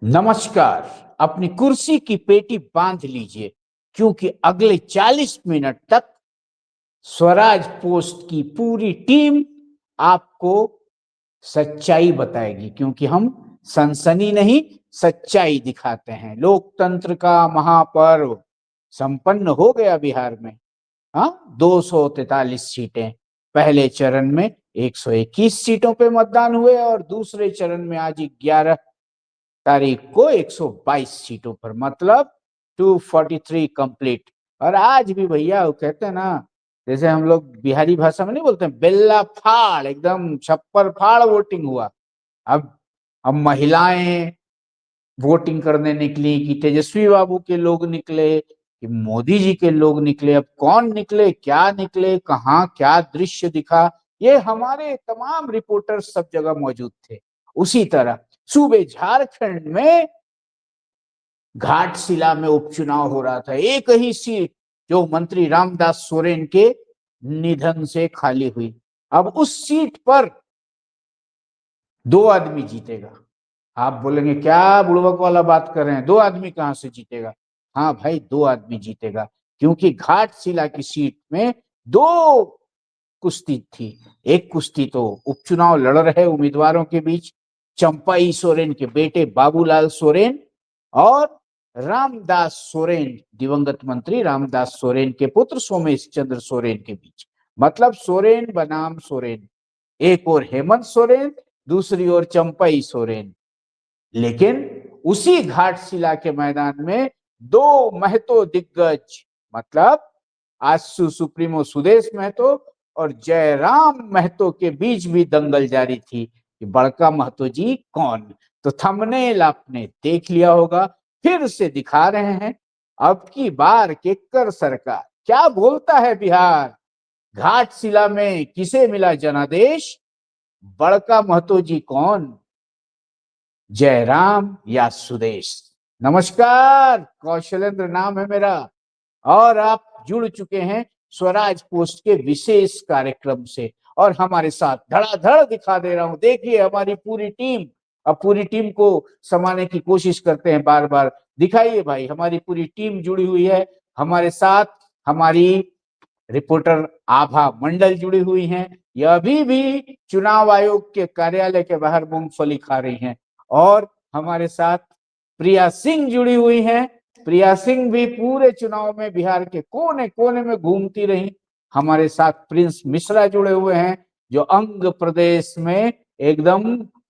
नमस्कार। अपनी कुर्सी की पेटी बांध लीजिए क्योंकि अगले 40 मिनट तक स्वराज पोस्ट की पूरी टीम आपको सच्चाई बताएगी, क्योंकि हम सनसनी नहीं सच्चाई दिखाते हैं। लोकतंत्र का महापर्व संपन्न हो गया बिहार में। हाँ, 243 सीटें। पहले चरण में 121 सीटों पे मतदान हुए और दूसरे चरण में आज 11 तारीख को 122 सीटों पर, मतलब 243 कंप्लीट। और आज भी भैया वो कहते हैं ना, जैसे हम लोग बिहारी भाषा में नहीं बोलते हैं, बेल्ला फाड़, एकदम छप्पर फाड़ वोटिंग हुआ। अब अब महिलाएं वोटिंग करने निकली कि तेजस्वी बाबू के लोग निकले कि मोदी जी के लोग निकले। अब कौन निकले, क्या निकले, कहाँ क्या दृश्य दिखा, ये हमारे तमाम रिपोर्टर सब जगह मौजूद थे। उसी तरह सूबे झारखंड में घाटशिला में उपचुनाव हो रहा था। एक ही सीट जो मंत्री रामदास सोरेन के निधन से खाली हुई। अब उस सीट पर 2 आदमी जीतेगा। आप बोलेंगे क्या बुड़बक वाला बात कर रहे हैं, 2 आदमी कहां से जीतेगा? हाँ भाई, 2 आदमी जीतेगा, क्योंकि घाटशिला की सीट में 2 कुश्ती थी। एक कुश्ती तो उपचुनाव लड़ रहे उम्मीदवारों के बीच चंपाई सोरेन के बेटे बाबूलाल सोरेन और रामदास सोरेन, दिवंगत मंत्री रामदास सोरेन के पुत्र सोमेश चंद्र सोरेन के बीच। मतलब सोरेन बनाम सोरेन, एक और हेमंत सोरेन, दूसरी ओर चंपाई सोरेन। लेकिन उसी घाटशिला के मैदान में 2 महतो दिग्गज, मतलब आजसू सुप्रीमो सुदेश महतो और जयराम महतो के बीच भी दंगल जारी थी कि बड़का महतो जी कौन। तो थंबनेल आपने देख लिया होगा, फिर से दिखा रहे हैं। अब की बार केकर सरकार, क्या बोलता है बिहार? घाटशिला में किसे मिला जनादेश? बड़का महतो जी कौन, जयराम या सुदेश? नमस्कार, कौशलेंद्र नाम है मेरा और आप जुड़ चुके हैं स्वराज पोस्ट के विशेष कार्यक्रम से। और हमारे साथ धड़ाधड़ दिखा दे रहा हूं, देखिए हमारी पूरी टीम। अब पूरी टीम को समाने की कोशिश करते हैं, बार बार दिखाइए भाई, हमारी पूरी टीम जुड़ी हुई है हमारे साथ। हमारी रिपोर्टर आभा मंडल जुड़ी हुई हैं, यह अभी भी चुनाव आयोग के कार्यालय के बाहर मूंगफली खा रही हैं। और हमारे साथ प्रिया सिंह जुड़ी हुई हैं। प्रिया सिंह भी पूरे चुनाव में बिहार के कोने कोने में घूमती रही। हमारे साथ प्रिंस मिश्रा जुड़े हुए हैं, जो अंग प्रदेश में एकदम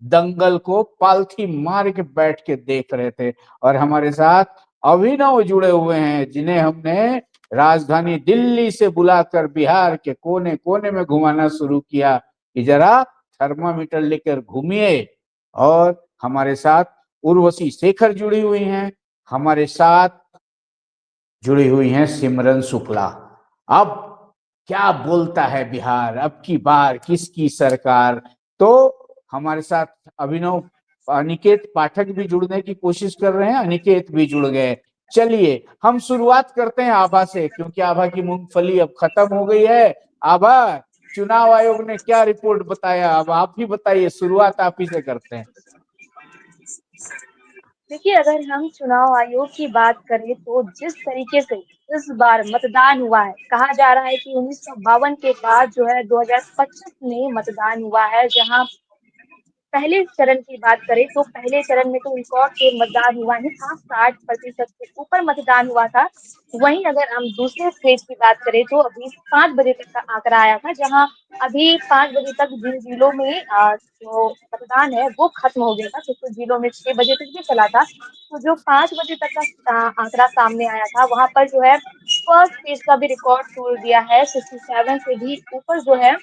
दंगल को पालथी मार के बैठ के देख रहे थे। और हमारे साथ अभिनव जुड़े हुए हैं, जिन्हें हमने राजधानी दिल्ली से बुलाकर बिहार के कोने कोने में घुमाना शुरू किया कि जरा थर्मामीटर लेकर घूमिए। और हमारे साथ उर्वशी शेखर जुड़ी हुई हैं, हमारे साथ जुड़ी हुई हैं सिमरन शुक्ला। अब क्या बोलता है बिहार, अब की बार किसकी सरकार? तो हमारे साथ अभिनव अनिकेत पाठक भी जुड़ने की कोशिश कर रहे हैं, अनिकेत भी जुड़ गए। चलिए हम शुरुआत करते हैं आभा से, क्योंकि आभा की मूंगफली अब खत्म हो गई है। आभा, चुनाव आयोग ने क्या रिपोर्ट बताया, अब आप ही बताइए, शुरुआत आप ही से करते हैं। देखिए, अगर हम चुनाव आयोग की बात करें तो जिस तरीके से इस बार मतदान हुआ है, कहा जा रहा है कि 1952 के बाद जो है 2025 में मतदान हुआ है। जहां पहले चरण की बात करें तो पहले चरण में तो रिकॉर्ड तोड़ मतदान हुआ ही था, 60% से ऊपर मतदान हुआ था। वहीं अगर हम दूसरे स्टेज की बात करें तो अभी 5 बजे तक का आंकड़ा आया था, जहां अभी 5 बजे तक जिन जिलों में जो मतदान है वो खत्म हो गया था, कुछ जिलों में 6 बजे तक भी चला था। तो जो 5 बजे तक का आंकड़ा सामने आया था, वहां पर जो है फर्स्ट स्टेज का भी रिकॉर्ड तोड़ दिया है। 67 से भी ऊपर जो है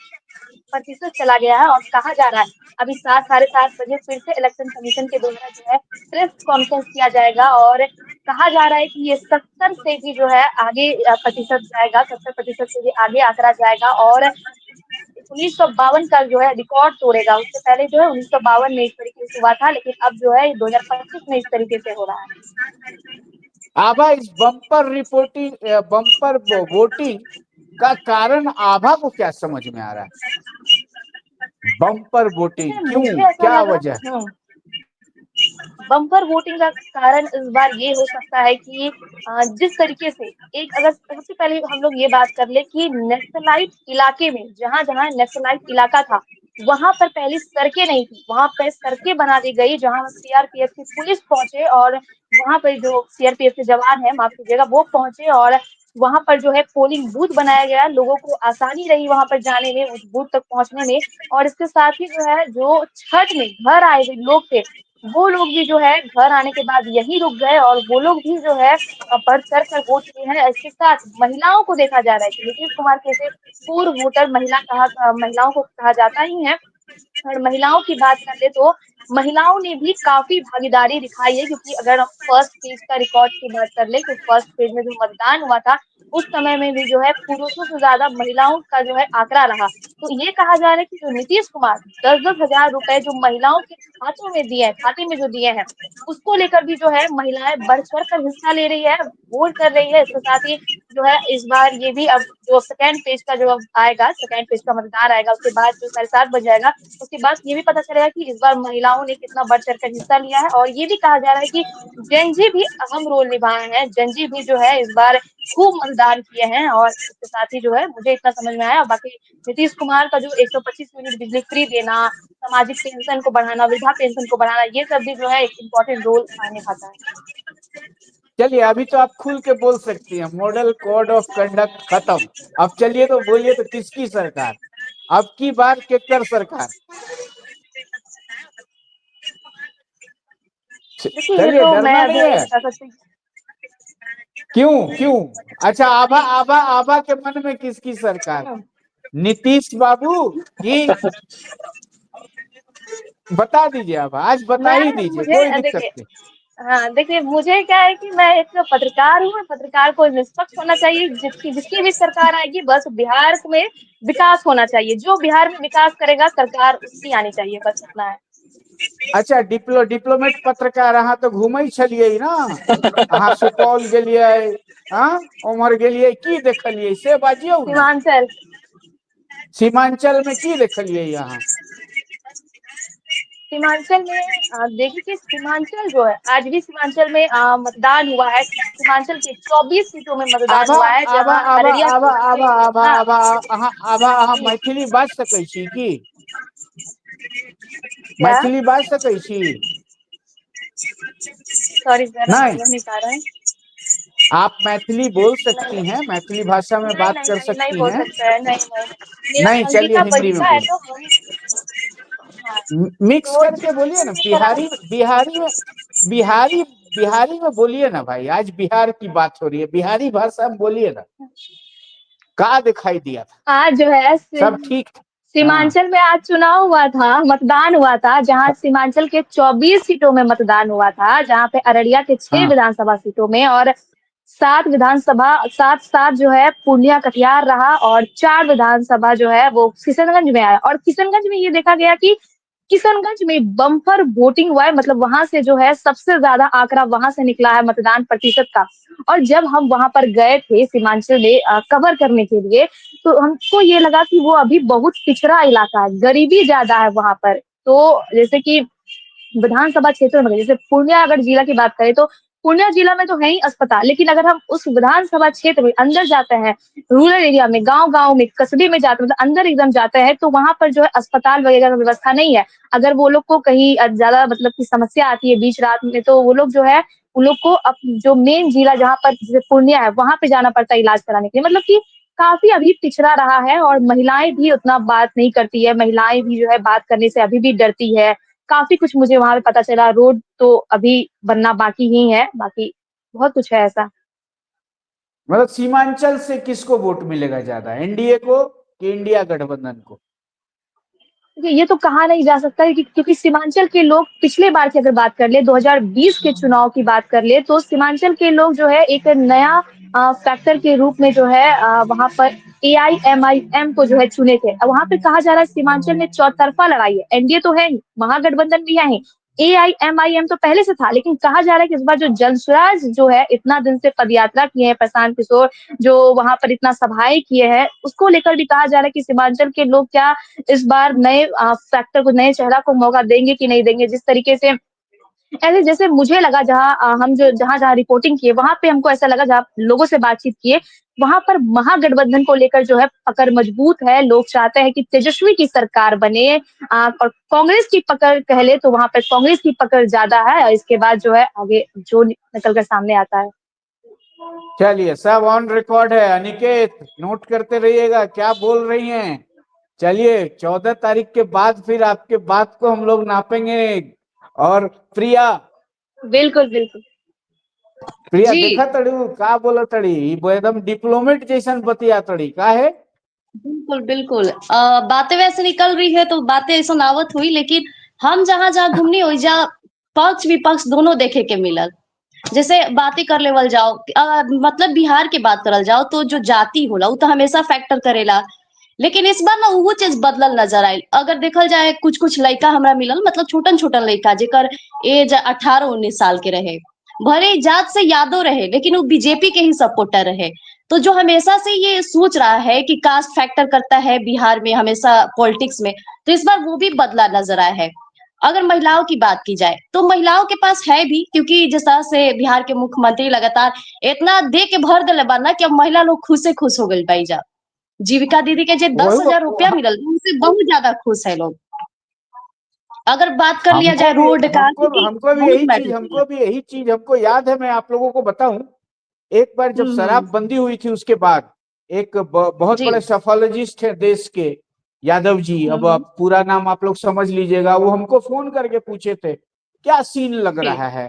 प्रतिशत चला गया है। और कहा जा रहा है अभी 7, साढ़े 7 बजे फिर से इलेक्शन कमीशन के द्वारा जो है प्रेस कॉन्फ्रेंस किया जाएगा, और कहा जा रहा है कि ये 70 से भी जो है आगे प्रतिशत जाएगा, 70% से भी आगे आंकड़ा जाएगा और 1952 का जो है रिकॉर्ड तोड़ेगा। उससे पहले जो है 1952 में इस तरीके से हुआ था, लेकिन अब जो है 2025 में इस तरीके से हो रहा है। आभा, इस बम्पर वोटिंग का कारण आभा को क्या समझ में आ रहा है? बम्पर वोटिंग देखिए, क्यों, मुझे ऐसा क्या लगा। वजह? बम्पर वोटिंग का कारण इस बार ये हो सकता है कि जिस तरीके से एक अगर सबसे पहले हम लोग ये बात कर ले कि नक्सलाइट इलाके में जहाँ-जहाँ नक्सलाइट इलाका था, वहाँ पर पहले सड़कें नहीं थी, वहाँ पे सड़कें बना दी गई जहाँ सीआरपीएफ की पुलिस पहुँचे और वहाँ पे जो सीआरपीएफ के जवान हैं, माफ कीजिएगा, वो पहुँचे और वहाँ पर जो है पोलिंग बूथ बनाया गया, लोगों को आसानी रही वहाँ पर जाने में, उस बूथ तक पहुँचने में और इसके साथ ही जो है, जो छठ में घर आए हुए लोग थे, वो लोग भी जो है घर आने के बाद यहीं रुक गए और वो लोग भी जो है बढ़-चढ़ कर वोट किए हैं। इसके साथ महिलाओं को देखा जा रहा है कि नीतीश कुमार जैसे पूर्व वोटर महिलाओं को कहा जाता ही है। और महिलाओं की बात कर ले तो महिलाओं ने भी काफ़ी भागीदारी दिखाई है क्योंकि अगर हम फर्स्ट पेज का रिकॉर्ड की बात कर लें कि फर्स्ट पेज में जो मतदान हुआ था, उस समय में भी जो है पुरुषों से ज़्यादा महिलाओं का जो है आंकड़ा रहा। तो ये कहा जा रहा है कि जो नीतीश कुमार 10-10 हज़ार रुपए जो महिलाओं के खातों में दिए हैं खाते में जो दिए हैं, उसको लेकर भी जो है महिलाएँ बढ़-चढ़ कर हिस्सा ले रही है, वोट कर रही है। इसके साथ ही जो है इस बार ये भी अब जो सेकंड पेज का जो अब आएगा, सेकंड पेज का मतदान आएगा, उसके बाद जो साढ़े 7 बज जाएगा, उसके बाद ये भी पता चलेगा कि इस बार महिलाओं ने कितना बढ़-चढ़ कर हिस्सा लिया है और ये भी कहा जा रहा है कि जेन ज़ी भी अहम रोल निभाए हैं। जेन ज़ी भी जो है इस बार खूब मतदान किए हैं और इसके साथ ही जो है मुझे इतना समझ में आया। बाकी नीतीश कुमार का जो 125 यूनिट बिजली फ्री देना, सामाजिक पेंशन को बढ़ाना, वृद्धा पेंशन को बढ़ाना, ये सब भी जो है एक इम्पोर्टेंट रोल निभाता है। चलिए अभी तो आप खुल के बोल सकती हैं, मॉडल कोड ऑफ कंडक्ट खत्म। अब चलिए तो बोलिए तो किसकी सरकार, अब की बार केकर सरकार? देखिए ये चलिए तो मैं डरना नहीं अभी है। बता सकती क्यों क्यों? अच्छा आभा आभा आभा के मन में किसकी सरकार? हूँ। नीतीश बाबू की? बता दीजिए, अब आज बता ही मैं दीजिए, मुझे कोई दिक्कत देखिए नहीं। हाँ, देखिए मुझे क्या है कि मैं एक पत्रकार हूँ, पत्रकार को निष्पक्ष होना चाहिए, जिसकी जिसकी भी सरकार आएगी बस बिहार में विकास होना चाहिए, जो बिहार में विकास करेगा सरकार उसकी आनी चाहिए, बस इतना है। अच्छा डिप्लोमेट पत्रकार अहाँ तो घूमै छलियै ना, अहाँ सुपौल गेलियै, हाँ उम्हर गेलियै, की देखलियै से बाजियौ ना। सीमांचल सीमांचल में की देखलियै अहाँ? सीमांचल में देखिए कि सीमांचल जो है आज भी सीमांचल में मतदान हुआ है। सीमांचल के 24 सीटों में मतदान आभा हुआ है, आभा जहाँ आभा अररिया आभा के आभा 6 आभा हाँ, आभा अहाँ जी, मैथिली बाज सकै छी की? क्या? मैथिली बाज सकै छी? सॉरी सर, नहीं, समझ नहीं पा रहे हैं। आप मैथिली बोल नहीं, सकती हैं, मैथिली भाषा में नहीं, बात नहीं, कर नहीं, नहीं सकती बोल हैं। सकते हैं, नहीं, नहीं। मेरा नहीं चलिए अंगिका हिंदी में बजीता है बोलिए, तो हम हाँ, मिक्स तो करके बोलिए ना, किसी भी तरह बिहारी बिहारी में, बिहारी बिहारी में बोलिए ना भाई, आज बिहार की बात हो रही है, बिहारी भाषा में बोलिए ना। का दिखाई दिया था? आज जो है सब ठीक था? हाँ सीमांचल में आज चुनाव हुआ था, मतदान हुआ था, जहाँ सीमांचल के 24 सीटों में मतदान हुआ था, जहाँ पे अररिया के 6 हाँ विधानसभा सीटों में और 7 जो है पूर्णिया कटिहार रहा और 4 विधानसभा जो है वो किशनगंज में आया और किशनगंज में ये देखा गया कि किशनगंज में बम्पर वोटिंग हुआ है, मतलब वहां से जो है सबसे ज्यादा आंकड़ा वहां से निकला है मतदान प्रतिशत का। और जब हम वहां पर गए थे सीमांचल में कवर करने के लिए, तो हमको ये लगा कि वो अभी बहुत पिछड़ा इलाका है, गरीबी ज्यादा है वहां पर। तो जैसे कि विधानसभा क्षेत्र में जैसे पूर्णिया अगर जिला की बात करें तो पूर्णिया जिला में तो है ही अस्पताल, लेकिन अगर हम उस विधानसभा क्षेत्र में अंदर जाते हैं, रूरल एरिया में, गांव-गांव में, कस्बे में जाते हैं, मतलब अंदर एकदम जाते हैं, तो वहां पर जो है अस्पताल वगैरह की व्यवस्था नहीं है। अगर वो लोग को कहीं ज्यादा मतलब की समस्या आती है बीच रात में, तो वो लोग जो है उन लोग को जो मेन जिला जहाँ पर जैसे पूर्णिया है वहां पे जाना पड़ता है इलाज कराने के लिए, मतलब कि काफी अभी पिछड़ा रहा है और महिलाएं भी उतना बात नहीं करती है, महिलाएं भी जो है बात करने से अभी भी डरती है। काफ़ी कुछ मुझे वहाँ पे पता चला, रोड तो अभी बनना बाकी ही है, बाकी बहुत कुछ है ऐसा। मतलब सीमांचल से किसको वोट मिलेगा ज्यादा, एनडीए को कि इंडिया गठबंधन को? देखिए, ये तो कहा नहीं जा सकता है कि क्योंकि सीमांचल के लोग पिछले बार की अगर बात कर ले 2020 के चुनाव की बात कर ले तो सीमांचल के लोग जो है एक नया फैक्टर के रूप में जो है वहाँ पर एआईएमआईएम को जो है चुने थे। वहाँ पे कहा जा रहा है सीमांचल में चौतरफा लड़ाई है, एनडीए तो है ही, महागठबंधन भी है ही, एआईएमआईएम तो पहले से था, लेकिन कहा जा रहा है कि इस बार जो जनसुराज जो है इतना दिन से पदयात्रा किए हैं प्रशांत किशोर, जो वहाँ पर इतना सभाएं किए हैं, उसको लेकर भी कहा जा रहा है कि सीमांचल के लोग क्या इस बार नए फैक्टर को, नए चेहरा को मौका देंगे कि नहीं देंगे। जिस तरीके से ऐसे जैसे मुझे लगा जहाँ हम जो जहाँ-जहाँ रिपोर्टिंग किए वहाँ पे हमको ऐसा लगा जहाँ लोगों से बातचीत किए, वहाँ पर महागठबंधन को लेकर जो है पकड़ मजबूत है। लोग चाहते हैं कि तेजस्वी की सरकार बने और कांग्रेस की पकड़ कह ले तो वहाँ पे कांग्रेस की पकड़ ज़्यादा है और इसके बाद जो है आगे जो निकल कर सामने आता है। चलिए, सब ऑन रिकॉर्ड है। अनिकेत, नोट करते रहिएगा क्या बोल रही हैं। चलिए, 14 तारीख के बाद फिर आपके बात को हम लोग नापेंगे। और प्रिया, बिल्कुल, बिल्कुल। प्रिया जी। देखा तड़ी का बोला तड़ी, वो एकदम डिप्लोमेट जैसन बतिया तड़ी का है। बिल्कुल बिल्कुल बातें वैसे निकल रही है तो बातें ऐसा नावत हुई, लेकिन हम जहाँ जहाँ घूमनी हुई जा पक्ष विपक्ष दोनों देखे के मिलल। जैसे बातें कर लेवल जाओ मतलब बिहार के बात करल जाओ तो जो जाति होला उ तो हमेशा फैक्टर करेला, लेकिन इस बार ना वो चीज बदलल नजर आयल। अगर देखल जाए कुछ कुछ लड़का हमरा मिलल, मतलब छोटन छोटन लड़का जेकर एज 18-19 साल के रहे, भले ही जात से यादव रहे लेकिन वो बीजेपी के ही सपोर्टर रहे। तो जो हमेशा से ये सोच रहा है कि कास्ट फैक्टर करता है बिहार में हमेशा पॉलिटिक्स में, तो इस बार वो भी बदला नजर आया है। अगर महिलाओं की बात की जाए तो महिलाओं के पास है भी, क्योंकि जिस तरह से बिहार के मुख्यमंत्री लगातार इतना दे के भर दिले बा ना कि अब महिला लोग खुश से खुश हो गई भाई जा। जीविका दीदी के जो दस वही हजार रुपया मिलल उनसे बहुत ज्यादा खुश है लोग। अगर बात कर लिया हमको जाए भी रोड का, हमको क्योंकि हमको भी बहुत यही चीज मैटर हमको किया। भी यही चीज हमको याद है। मैं आप लोगों को बताऊं, एक बार जब हम्म। शराबबंदी हुई थी उसके बाद एक बहुत जी। बड़े सफोलॉजिस्ट है देश के, यादव जी, अब हम्म। आप पूरा नाम आप लोग समझ लीजिएगा, वो हमको फोन करके पूछे थे क्या सीन लग जी। रहा है।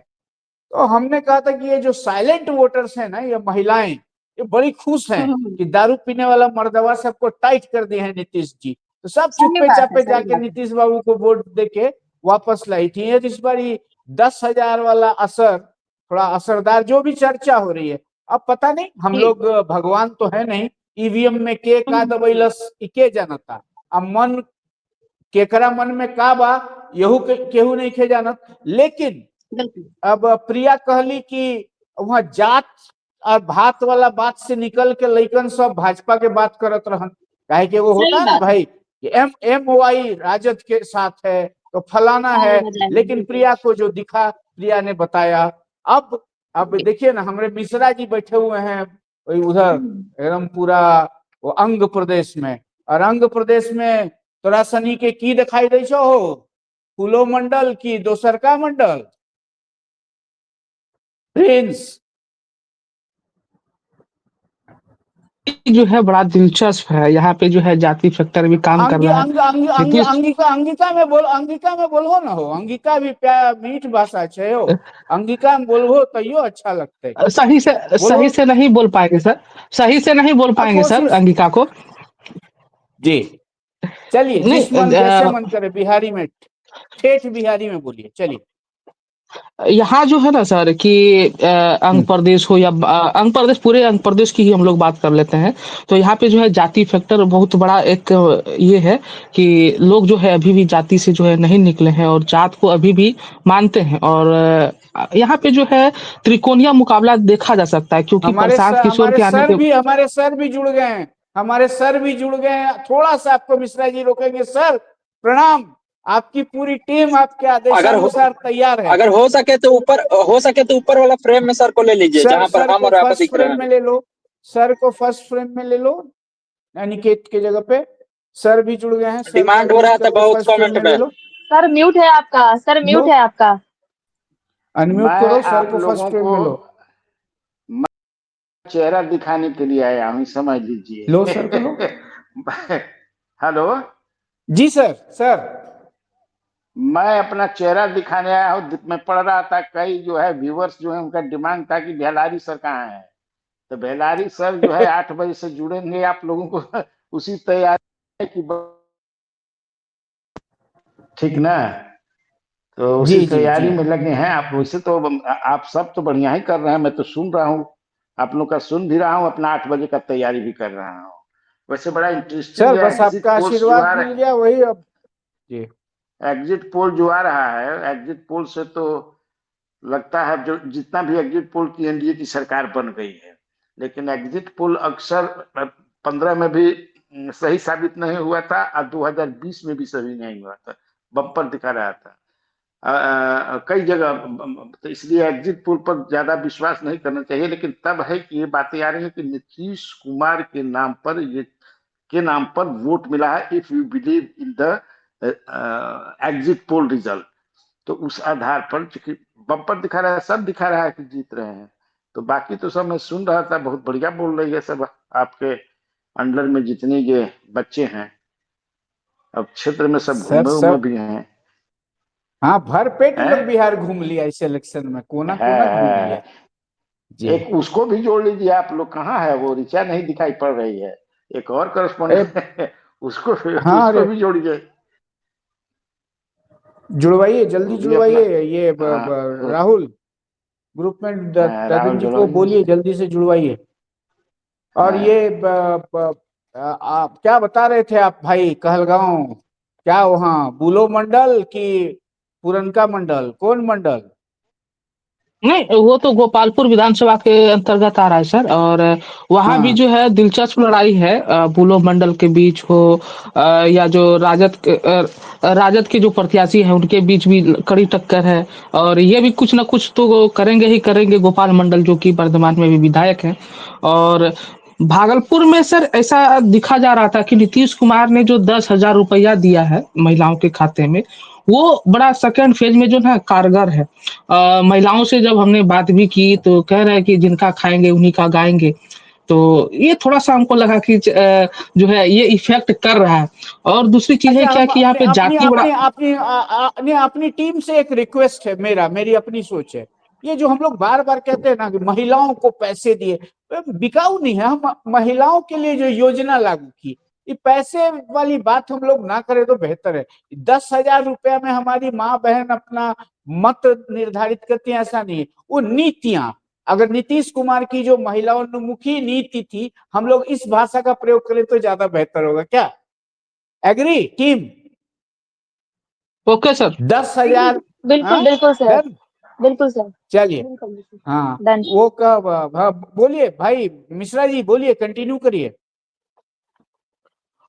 तो हमने कहा था कि ये जो साइलेंट वोटर्स है ना, ये महिलाएं, ये बड़ी खुश हैं हम्म। कि दारू पीने वाला मर्दवा सबको टाइट कर दिए हैं नीतीश जी। तो सब सही चुप्पे बात है, चापे सही जाके बात है। नीतीश बाबू को वोट देके वापस लाई थी। ये इस बार 10,000 वाला असर, थोड़ा असरदार जो भी चर्चा हो रही है, अब पता नहीं, हम जी। लोग भगवान तो है नहीं, ईवीएम में के का दबैलस के जनता। अब मन केकरा मन में का बा यहू केहू नहीं खे जानत। लेकिन बिल्कुल। अब प्रिया कहली कि वहां जात और भात वाला बात से निकल के लइकन सब भाजपा के बात करत रहन। काहे कि वो होता सही है ना बात है। भाई, एम वाई राजद के साथ है तो फलाना ताली है। बजाएंगे, लेकिन बिल्कुल। प्रिया को जो दिखा, प्रिया ने बताया। अब जी। देखिए ना, हमारे मिश्रा जी बैठे हुए हैं उधर हम्म। एकदम पूरा वो अंग प्रदेश में, और अंग प्रदेश में तोरा सनी के की दिखाई दे छो हो, फूलो मंडल की दोसर का मंडल प्रिंस। जो है बड़ा दिलचस्प है, यहाँ पे जो है जाति फैक्टर भी काम कर अंगी रहा है। अंग अंग अंग नीतीश अंगिका में बोलो ना हो, अंगिका भी मीठ भाषा है हो। अंगिका में बोलबो तैयो अच्छा लगते। बोलो, सही से नहीं बोल पाएंगे सर, सही से नहीं बोल पाएंगे सर कोशिश अंगिका को। जी। चलिए, नहीं जिस मन जैसे मन करे बिहारी में, ठेठ बिहारी में बोलिए, चलिए। यहाँ जो है ना सर कि अंग प्रदेश हो या अंग प्रदेश, पूरे अंग प्रदेश की ही हम लोग बात कर लेते हैं। तो यहाँ पे जो है जाति फैक्टर बहुत बड़ा एक ये है कि लोग जो है अभी भी जाति से जो है नहीं निकले हैं और जात को अभी भी मानते हैं। और यहाँ पे जो है त्रिकोणीय मुकाबला देखा जा सकता है, क्योंकि प्रशांत किशोर के आने के हमारे सर भी जुड़ गए हैं, हमारे सर भी जुड़ गए हैं। थोड़ा सा आपको मिश्रा जी रोकेंगे सर, प्रणाम। आपकी पूरी टीम आपके अगर हो आदेशानुसार तैयार है। अगर हो सके तो ऊपर वाला फ्रेम में सर को ले लीजिए, सर जहां पर सर हम को और आप फर्स्ट दिख रहे फ्रेम हैं। में ले लो, सर को फर्स्ट फ्रेम में ले लो, अनिकेत के जगह पे सर भी जुड़ गए हैं। सर को डिमांड हो अनम्यूट रहा था करके बहुत फर्स्ट फ्रेम कमेंट में ले में। लो। सर म्यूट है आपका, सर लो, म्यूट है आपका। अनम्यूट मैं करो, सर आप को फर्स्ट लोगों फ्रेम को में लो। चेहरा दिखाने के लिए आया हूँ, समझ लो सर को लो। लीजिए। हेलो, जी सर। सर मैं अपना चेहरा दिखाने आया हूँ। मैं पढ़ रहा था, कई जो है व्यूवर्स जो है उनका डिमांड था कि बेलारी सर कहाँ है। तो बेलारी सर जो है 8 बजे से जुड़ेंगे आप लोगों को उसी तैयारी की, ठीक ना। तो उसी जी जी जी। तैयारी में लगे हैं आप। वैसे तो आप सब तो बढ़िया ही कर रहे हैं, मैं तो सुन रहा हूँ, आप लोग का सुन भी रहा हूँ, अपना 8 बजे का तैयारी भी कर रहा हूँ। वैसे बड़ा इंटरेस्टिंग सर है बस एग्जिट आपका पोल्स जो आशीर्वाद आ मिल रहे गया वही अब। जी। एग्जिट पोल जो आ रहा है, एग्जिट पोल से तो लगता है जो जितना भी एग्जिट पोल की एनडीए की सरकार बन गई है, लेकिन एग्जिट पोल अक्सर 15 में भी सही साबित नहीं हुआ था और 2020 में भी सही नहीं हुआ था, बम्पर दिखा रहा था। कई जगह तो इसलिए एग्जिट पोल पर ज्यादा विश्वास नहीं करना चाहिए। लेकिन तब है कि ये बातें आ रही है कि नीतीश कुमार के नाम पर वोट मिला है, if you believe in the exit poll result. तो उस आधार पर चूंकि बम्पर दिखा रहा है, सब दिखा रहा है कि जीत रहे हैं। तो बाकी तो सब मैं सुन रहा था, बहुत बढ़िया बोल रही है सब आपके अंडर में जितने ये बच्चे हैं, अब क्षेत्र में सब सर घूमे उमे सब, भी हैं। हाँ भर पेट हम लोग है, बिहार घूम लिया इस इलेक्शन में, कोना कोना घूम लिया। है। जी। एक उसको भी जोड़ लीजिए आप लोग, कहाँ है वो, ऋचा नहीं दिखाई पड़ रही है, एक और अरे करस्पॉन्डेंट है, उसको हाँ, उसको अरे भी जोड़िए। जुड़वाइए, जल्दी वो भी अपना जुड़वाइए ये राहुल, ग्रुप में राहुल दादन जी को जोड़वाइए बोलिए उसे। जल्दी से जुड़वाइए। और हाँ, ये आप क्या बता रहे थे आप भाई, कहलगांव क्या वहाँ बुलो मंडल की पुरनका मंडल, कौन मंडल? नहीं, वो तो गोपालपुर विधानसभा के अंतर्गत आ रहा है सर। और वहाँ भी हाँ जो है दिलचस्प लड़ाई है, बुलो मंडल के बीच हो, या जो राजद के जो प्रत्याशी हैं उनके बीच भी कड़ी टक्कर है। और ये भी कुछ ना कुछ तो वो करेंगे ही करेंगे, गोपाल मंडल जो कि वर्तमान में भी विधायक हैं। और भागलपुर में सर ऐसा दिखा जा रहा था कि नीतीश कुमार ने जो 10,000 रुपया दिया है महिलाओं के खाते में, वो बड़ा सेकंड फेज में जो है कारगर है। महिलाओं से जब हमने बात भी की तो कह रहे हैं कि जिनका खाएंगे उन्हीं का गाएंगे। तो ये थोड़ा-सा हमको लगा कि जो है ये इफ़ेक्ट कर रहा है। और दूसरी चीज़ है अच्छा, क्या हम कि यहाँ अपने पे अपनी जाति बड़ा। अपनी अपनी अपनी टीम से एक रिक्वेस्ट है, मेरी अपनी सोच है। ये जो हम लोग बार बार कहते हैं ना कि महिलाओं को पैसे दिए, बिकाऊ नहीं है। हम महिलाओं के लिए जो योजना लागू की, ये पैसे वाली बात हम लोग ना करें तो बेहतर है। 10,000 रुपया में हमारी माँ बहन अपना मत निर्धारित करती है, ऐसा नहीं है। वो नीतियां, अगर नीतीश कुमार की जो महिलाओन्मुखी नीति थी, हम लोग इस भाषा का प्रयोग करें तो ज्यादा बेहतर होगा। क्या एग्री टीम? Okay sir. 10,000। बिल्कुल हाँ, बिल्कुल सर। डन। बिल्कुल सर। चलिए। बिल्कुल बिल्कुल। हाँ, डन। वो कब, हाँ, बोलिए भाई मिश्रा जी, बोलिए, कंटिन्यू करिए।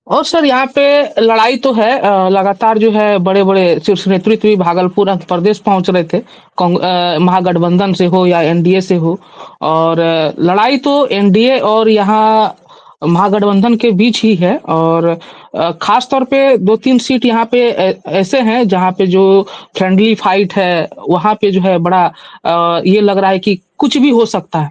और सर यहाँ पे लड़ाई तो है, लगातार जो है बड़े-बड़े शीर्ष नेतृत्व भी भागलपुर आंध्र प्रदेश पहुंच रहे थे, महागठबंधन से हो या एनडीए से हो। और लड़ाई तो एनडीए और यहाँ महागठबंधन के बीच ही है। और खास तौर पे 2-3 सीट यहाँ पे ऐसे हैं जहाँ पे जो फ्रेंडली फाइट है, वहाँ पे जो है बड़ा ये लग रहा है कि कुछ भी हो सकता है।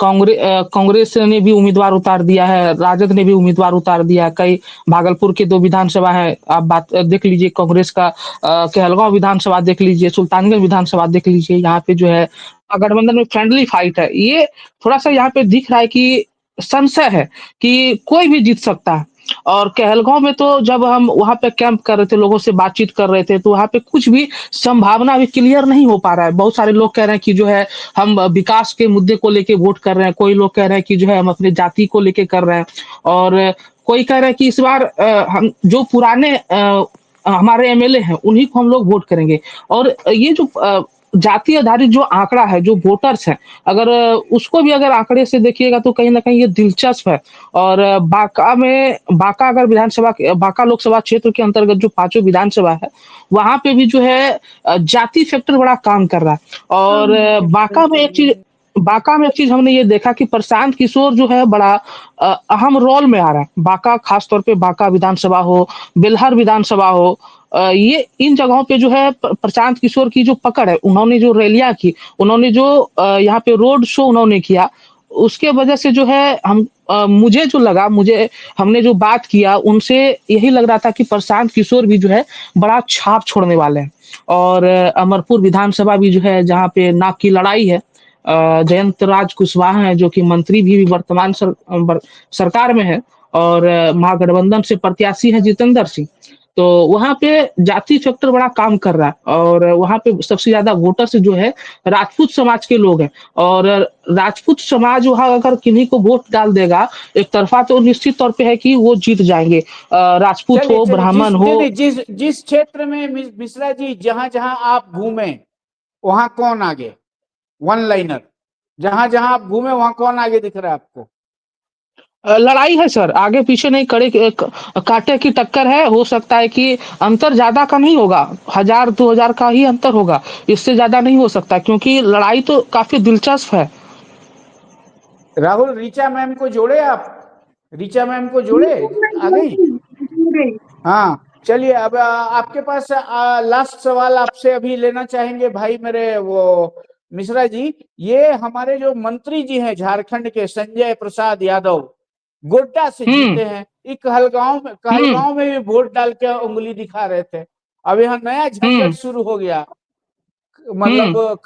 कांग्रेस ने भी उम्मीदवार उतार दिया है, राजद ने भी उम्मीदवार उतार दिया है। कई भागलपुर के 2 विधानसभा है, आप बात देख लीजिए कांग्रेस का, कहलगांव विधानसभा देख लीजिए, सुल्तानगंज विधानसभा देख लीजिए। यहाँ पे जो है गठबंधन में फ्रेंडली फाइट है। ये थोड़ा-सा यहाँ पे दिख रहा है कि संशय है कि कोई भी जीत सकता है। और कहलगांव में तो जब हम वहाँ पे कैंप कर रहे थे, लोगों से बातचीत कर रहे थे, तो वहाँ पे कुछ भी संभावना अभी क्लियर नहीं हो पा रहा है। बहुत सारे लोग कह रहे हैं कि जो है हम विकास के मुद्दे को लेके वोट कर रहे हैं, कोई लोग कह रहे हैं कि जो है हम अपनी जाति को लेके कर रहे हैं। और कोई कह रहा है कि इस बार हम जो पुराने हमारे एमएलए हैं उन्हीं को हम लोग वोट करेंगे। और ये जो जाति आधारित जो आंकड़ा है, जो वोटर्स हैं, अगर उसको भी अगर आंकड़े से देखिएगा तो कहीं न कहीं ये दिलचस्प है। और बांका अगर बांका लोकसभा क्षेत्र के अंतर्गत जो पाँचों विधानसभा है, वहाँ पे भी जो है जाति फैक्टर बड़ा काम कर रहा है। और बांका में एक चीज़ हमने ये देखा कि प्रशांत किशोर जो है बड़ा अहम रोल में आ रहा है। बांका, खास तौर पे बांका विधानसभा हो, बेलहर विधानसभा हो, ये इन जगहों पे जो है प्रशांत किशोर की जो पकड़ है, उन्होंने जो रैलियाँ की, उन्होंने जो यहाँ पे रोड शो उन्होंने किया, उसके वजह से जो है मुझे जो लगा, मुझे हमने जो बात किया उनसे, यही लग रहा था कि प्रशांत किशोर भी जो है बड़ा छाप छोड़ने वाले हैं। और अमरपुर विधानसभा भी जो है जहाँ पे नाक की लड़ाई है, जयंत राज कुशवाहा हैं जो कि मंत्री भी वर्तमान सरकार में है। और महागठबंधन से प्रत्याशी है जितेंद्र सिंह। तो वहाँ पे जाति फैक्टर बड़ा काम कर रहा है। और वहाँ पे सबसे ज्यादा वोटर्स जो है राजपूत समाज के लोग हैं। और राजपूत समाज वहाँ अगर किन्हीं को वोट डाल देगा एक तरफा, तो निश्चित तौर पे है कि वो जीत जाएंगे। राजपूत चलिए हो, चलिए, ब्राह्मण हो। जिस क्षेत्र में मिश्रा जी, जहां जहां आप घूमे वहां कौन आगे? वन लाइनर, जहां जहां आप घूमे वहां कौन आगे दिख रहा है आपको? लड़ाई है सर, आगे पीछे नहीं, कांटे की टक्कर है। हो सकता है कि अंतर ज्यादा का नहीं होगा, 1000-2000 का ही अंतर होगा, इससे ज्यादा नहीं हो सकता, क्योंकि लड़ाई तो काफी दिलचस्प है। राहुल, ऋचा मैम को जोड़े आप, ऋचा मैम को जोड़े, आ गई। हाँ चलिए, अब आपके पास लास्ट सवाल आपसे अभी लेना चाहेंगे भाई मेरे वो मिश्रा जी। ये हमारे जो मंत्री जी हैं झारखंड के, संजय प्रसाद यादव, गोड्डा से हम्म। जीते हैं। एक कहलगांव में भी वोट डाल के उंगली दिखा रहे थे। अब यहाँ नया झंझट शुरू हो गया, हम्म। मतलब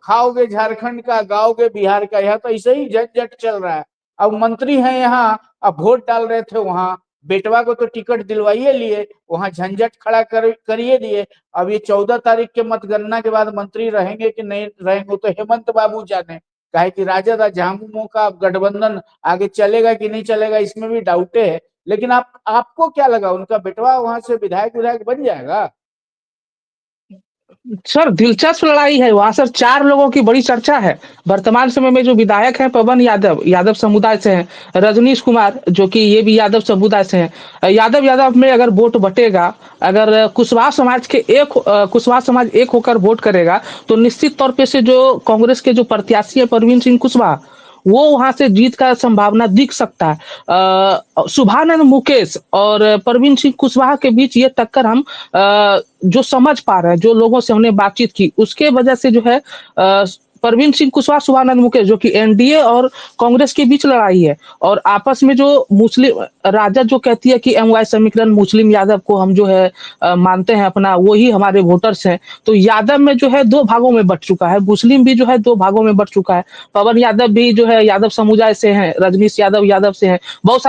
खाओगे झारखंड का, गाओगे बिहार का, यहाँ तो ऐसे ही झंझट चल रहा है। अब मंत्री हैं यहाँ, अब वोट डाल रहे थे वहां, बेटवा को तो टिकट दिलवाइए लिए, वहां झंझट खड़ा करिए दिए। अब ये 14 तारीख के मतगणना के बाद मंत्री रहेंगे कि नहीं रहेंगे तो हेमंत बाबू जाने। काहे कि राजद और झामुमो का गठबंधन आगे चलेगा कि नहीं चलेगा, इसमें भी डाउटे है। लेकिन आपको क्या लगा, उनका बेटवा वहां से विधायक बन जाएगा? सर दिलचस्प लड़ाई है वहां सर, 4 लोगों की बड़ी चर्चा है वर्तमान समय में। जो विधायक हैं, पवन यादव, यादव समुदाय से हैं, रजनीश कुमार जो कि ये भी यादव समुदाय से हैं। यादव में अगर वोट बटेगा, अगर कुशवाहा समाज एक होकर वोट करेगा, तो निश्चित तौर पे से जो कांग्रेस के जो प्रत्याशी है परवीन सिंह कुशवाहा, वो वहां से जीत का संभावना दिख सकता है। शुभानंद मुकेश और परवीन सिंह कुशवाहा के बीच ये टक्कर हम जो समझ पा रहे हैं, जो लोगों से हमने बातचीत की, उसके वजह से जो है परवीन सिंह कुशवाहा, शुभानंद मुकेश, जो कि एनडीए और कांग्रेस के बीच लड़ाई है। और आपस में जो मुस्लिम राजद जो कहती है कि एमवाई समीकरण, मुस्लिम यादव को हम जो है मानते हैं अपना, वही हमारे वोटर्स हैं। तो यादव में जो है 2 भागों में बट चुका है, मुस्लिम भी जो है 2 भागों में बट चुका है। पवन यादव भी जो है यादव समुदाय से हैं, रजनीश यादव यादव से हैं। बहुत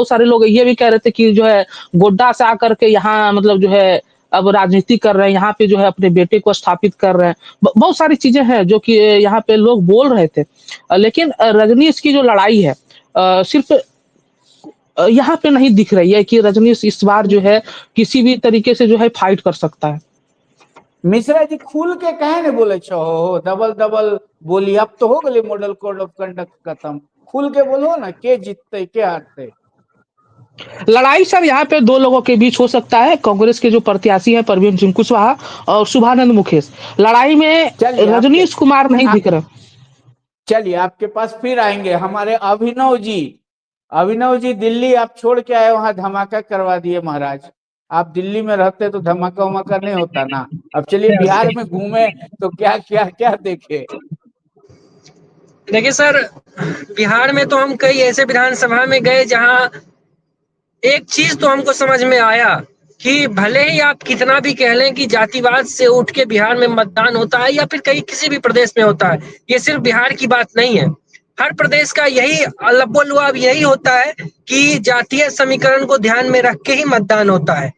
सारे लोग ये भी कह रहे थे कि जो है गोड्डा से आकर के यहाँ मतलब जो है अब राजनीति कर रहे हैं, यहाँ पे जो है अपने बेटे को स्थापित कर रहे हैं। बहुत सारी चीजें हैं जो कि यहाँ पे लोग बोल रहे थे। लेकिन रजनीश की जो लड़ाई है, सिर्फ यहाँ पे नहीं दिख रही है कि रजनीश इस बार जो है किसी भी तरीके से जो है फाइट कर सकता है। मिश्रा जी खुल के कहे ने बोले छो, डबल डबल बोली। अब तो हो गए मॉडल कोड ऑफ कंडक्ट खत्म, खुल के बोलो ना, के जीतते के हारते। लड़ाई सर यहाँ पे 2 लोगों के बीच हो सकता है, कांग्रेस के जो प्रत्याशी हैं परवीन सिंह कुशवाहा और शुभानंद मुकेश। लड़ाई में चलिए रजनीश कुमार नहीं दिख रहे। चलिए आपके पास फिर आएंगे हमारे अभिनव जी। अभिनव जी, दिल्ली आप छोड़ के आए, वहां धमाका करवा दिए महाराज। आप दिल्ली में रहते तो धमाका वमाका नहीं होता ना। अब चलिए बिहार में घूमे तो क्या क्या क्या देखे? देखिए सर, बिहार में तो हम कई ऐसे विधानसभा में गए जहां एक चीज तो हमको समझ में आया कि भले ही आप कितना भी कह लें कि जातिवाद से उठ के बिहार में मतदान होता है या फिर कहीं किसी भी प्रदेश में होता है, ये सिर्फ बिहार की बात नहीं है। हर प्रदेश का यही लब्बो-लुआब यही होता है कि जातीय समीकरण को ध्यान में रख के ही मतदान होता है।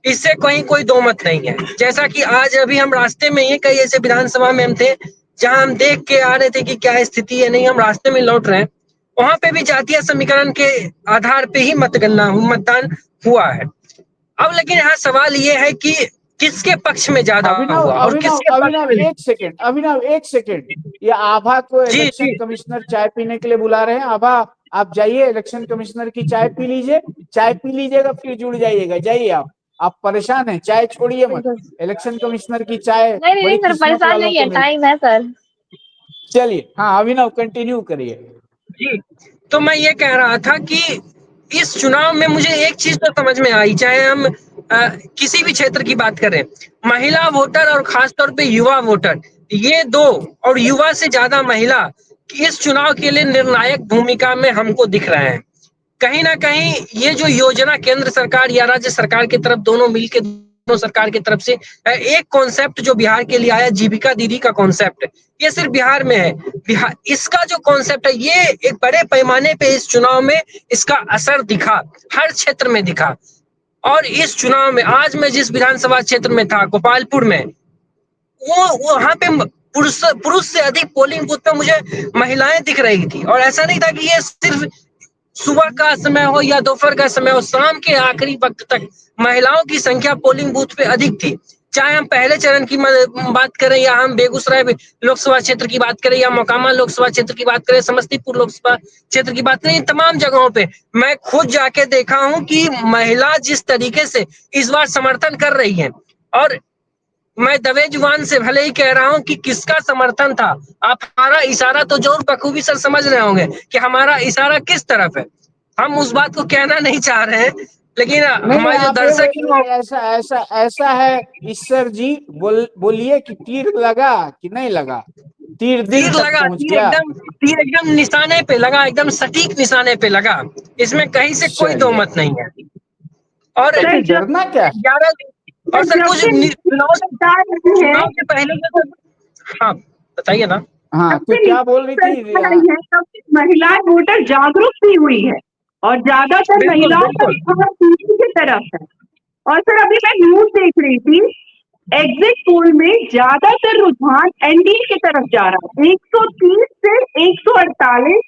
इससे कहीं कोई दो मत नहीं है। जैसा कि आज अभी हम रास्ते में ही कई ऐसे विधानसभा में हम थे जहां हम देख के आ रहे थे कि क्या स्थिति है, नहीं हम रास्ते में लौट रहे हैं, वहां पे भी जातीय समीकरण के आधार पे ही मतदान हुआ है। अब लेकिन यहाँ सवाल ये है कि किसके पक्ष में ज्यादा अभिनव हुआ और अभिनव किसके पक्ष अभिनव में नहीं। एक सेकेंड, अभिनव एक सेकेंड। ये आभा को जी इलेक्शन जी कमिश्नर चाय पीने के लिए बुला रहे हैं। आभा, आप जाइए इलेक्शन कमिश्नर की चाय पी लीजिए, चाय पी लीजिएगा फिर जुड़ जाइएगा। जाइए आप परेशान हैं, चाय छोड़िए मत। बिल्कुल। इलेक्शन कमिश्नर की चाय नहीं नहीं बड़ी नहीं सर, किस्मत परेशान वालों नहीं को है, मिलती। टाइम है सर। चलिए, हाँ अभिनव कंटिन्यू करिए। जी। तो मैं ये कह रहा था कि इस चुनाव में मुझे एक चीज तो समझ में आई, चाहे हम किसी भी क्षेत्र की बात करें, महिला वोटर और खासतौर पे युवा वोटर, ये दो, और युवा से ज्यादा महिला, कि इस चुनाव के लिए निर्णायक भूमिका में हमको दिख रहे हैं। कहीं ना कहीं ये जो योजना केंद्र सरकार या राज्य सरकार की तरफ, दोनों मिलकर, दोनों सरकार की तरफ से एक कॉन्सेप्ट जो बिहार के लिए आया, जीविका दीदी का कॉन्सेप्ट, ये सिर्फ बिहार में है। बिहार इसका जो कॉन्सेप्ट है, ये एक बड़े पैमाने पे इस चुनाव में इसका असर दिखा, हर क्षेत्र में दिखा। और इस चुनाव में आज मैं जिस विधानसभा क्षेत्र में था, गोपालपुर में, वो वहां पे पुरुष पुरुष से अधिक पोलिंग बूथ पे मुझे महिलाएं दिख रही थी। और ऐसा नहीं था कि ये सिर्फ सुबह का समय हो या दोपहर का समय हो, शाम के आखिरी वक्त तक महिलाओं की संख्या पोलिंग बूथ पे अधिक थी। चाहे हम पहले चरण की बात करें या हम बेगूसराय लोकसभा क्षेत्र की बात करें या मोकामा लोकसभा क्षेत्र की बात करें, समस्तीपुर लोकसभा क्षेत्र की बात करें, इन तमाम जगहों पे मैं खुद जाके देखा हूं कि महिला जिस तरीके से इस बार समर्थन कर रही है, और मैं दबे जुबान से भले ही कह रहा हूं कि किसका समर्थन था, आप हमारा इशारा तो जरूर बखूबी सर समझ रहे होंगे कि हमारा इशारा किस तरफ है। हम उस बात को कहना नहीं चाह रहे हैं, लेकिन नहीं नहीं, हमारे जो आप दर्शक हैं वो ऐसा ऐसा ऐसा है ईश्वर जी, बोलिए कि तीर लगा कि नहीं लगा, तीर दिल तक पहुंच गया। तीर एकदम निशाने पे लगा, एकदम सटीक निशाने पे लगा, इसमें कहीं से कोई दो चलिए, मत नहीं है। और तो फिर डरना क्या है? 11 और सर जब कुछ से बता रही है, चुनाव से पहले जो, हाँ बताइए ना। हाँ, जब तो से क्या बोल रही थी? सरकार आई है तब से महिलाएं वोटर जागरूक भी हुई है, और ज्यादातर बिल्कुल महिलाओं का बिल्कुल रुझान पीछे की तरफ है। और सर अभी मैं न्यूज देख रही थी, एग्जिट पोल में ज्यादातर रुझान एनडीए की तरफ जा रहा है, 130 से 148,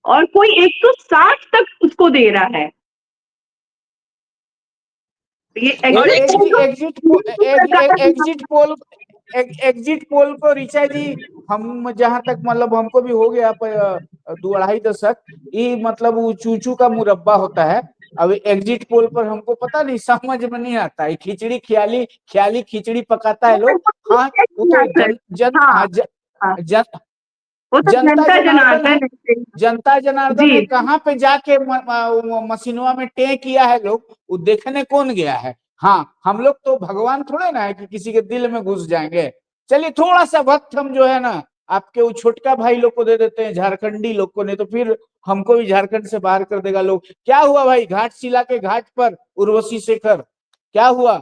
और कोई 160 तक उसको दे रहा है। ये और एक चीज एग्जिट पोल, एग्जिट पोल को ऋचा जी, हम जहां तक मतलब हमको भी हो गया 2 2.5 दशक, ये मतलब वो चूचू का मुरब्बा होता है। अब एग्जिट पोल पर हमको पता नहीं, समझ में नहीं आता है, खिचड़ी ख्याली ख्याली खिचड़ी पकाता है लोग। हाँ, वो तो जन जन हाँ हाँ, हाँ, जन वो तो जनता जनता जनार्दन है। जनार्दन है। जनता जनार्दन है, जी कहाँ पे जाके मशीनवा में टे किया है लोग, वो देखने कौन गया है? हाँ, हम लोग तो भगवान थोड़े ना है कि किसी के दिल में घुस जाएंगे। चलिए, थोड़ा सा वक्त हम जो है ना आपके वो छोटका भाई लोग को दे देते हैं, झारखंडी लोग को, नहीं तो फिर हमको भी झारखंड से बाहर कर देगा लोग। क्या हुआ भाई, घाटशिला के घाट पर उर्वशी शेखर, क्या हुआ?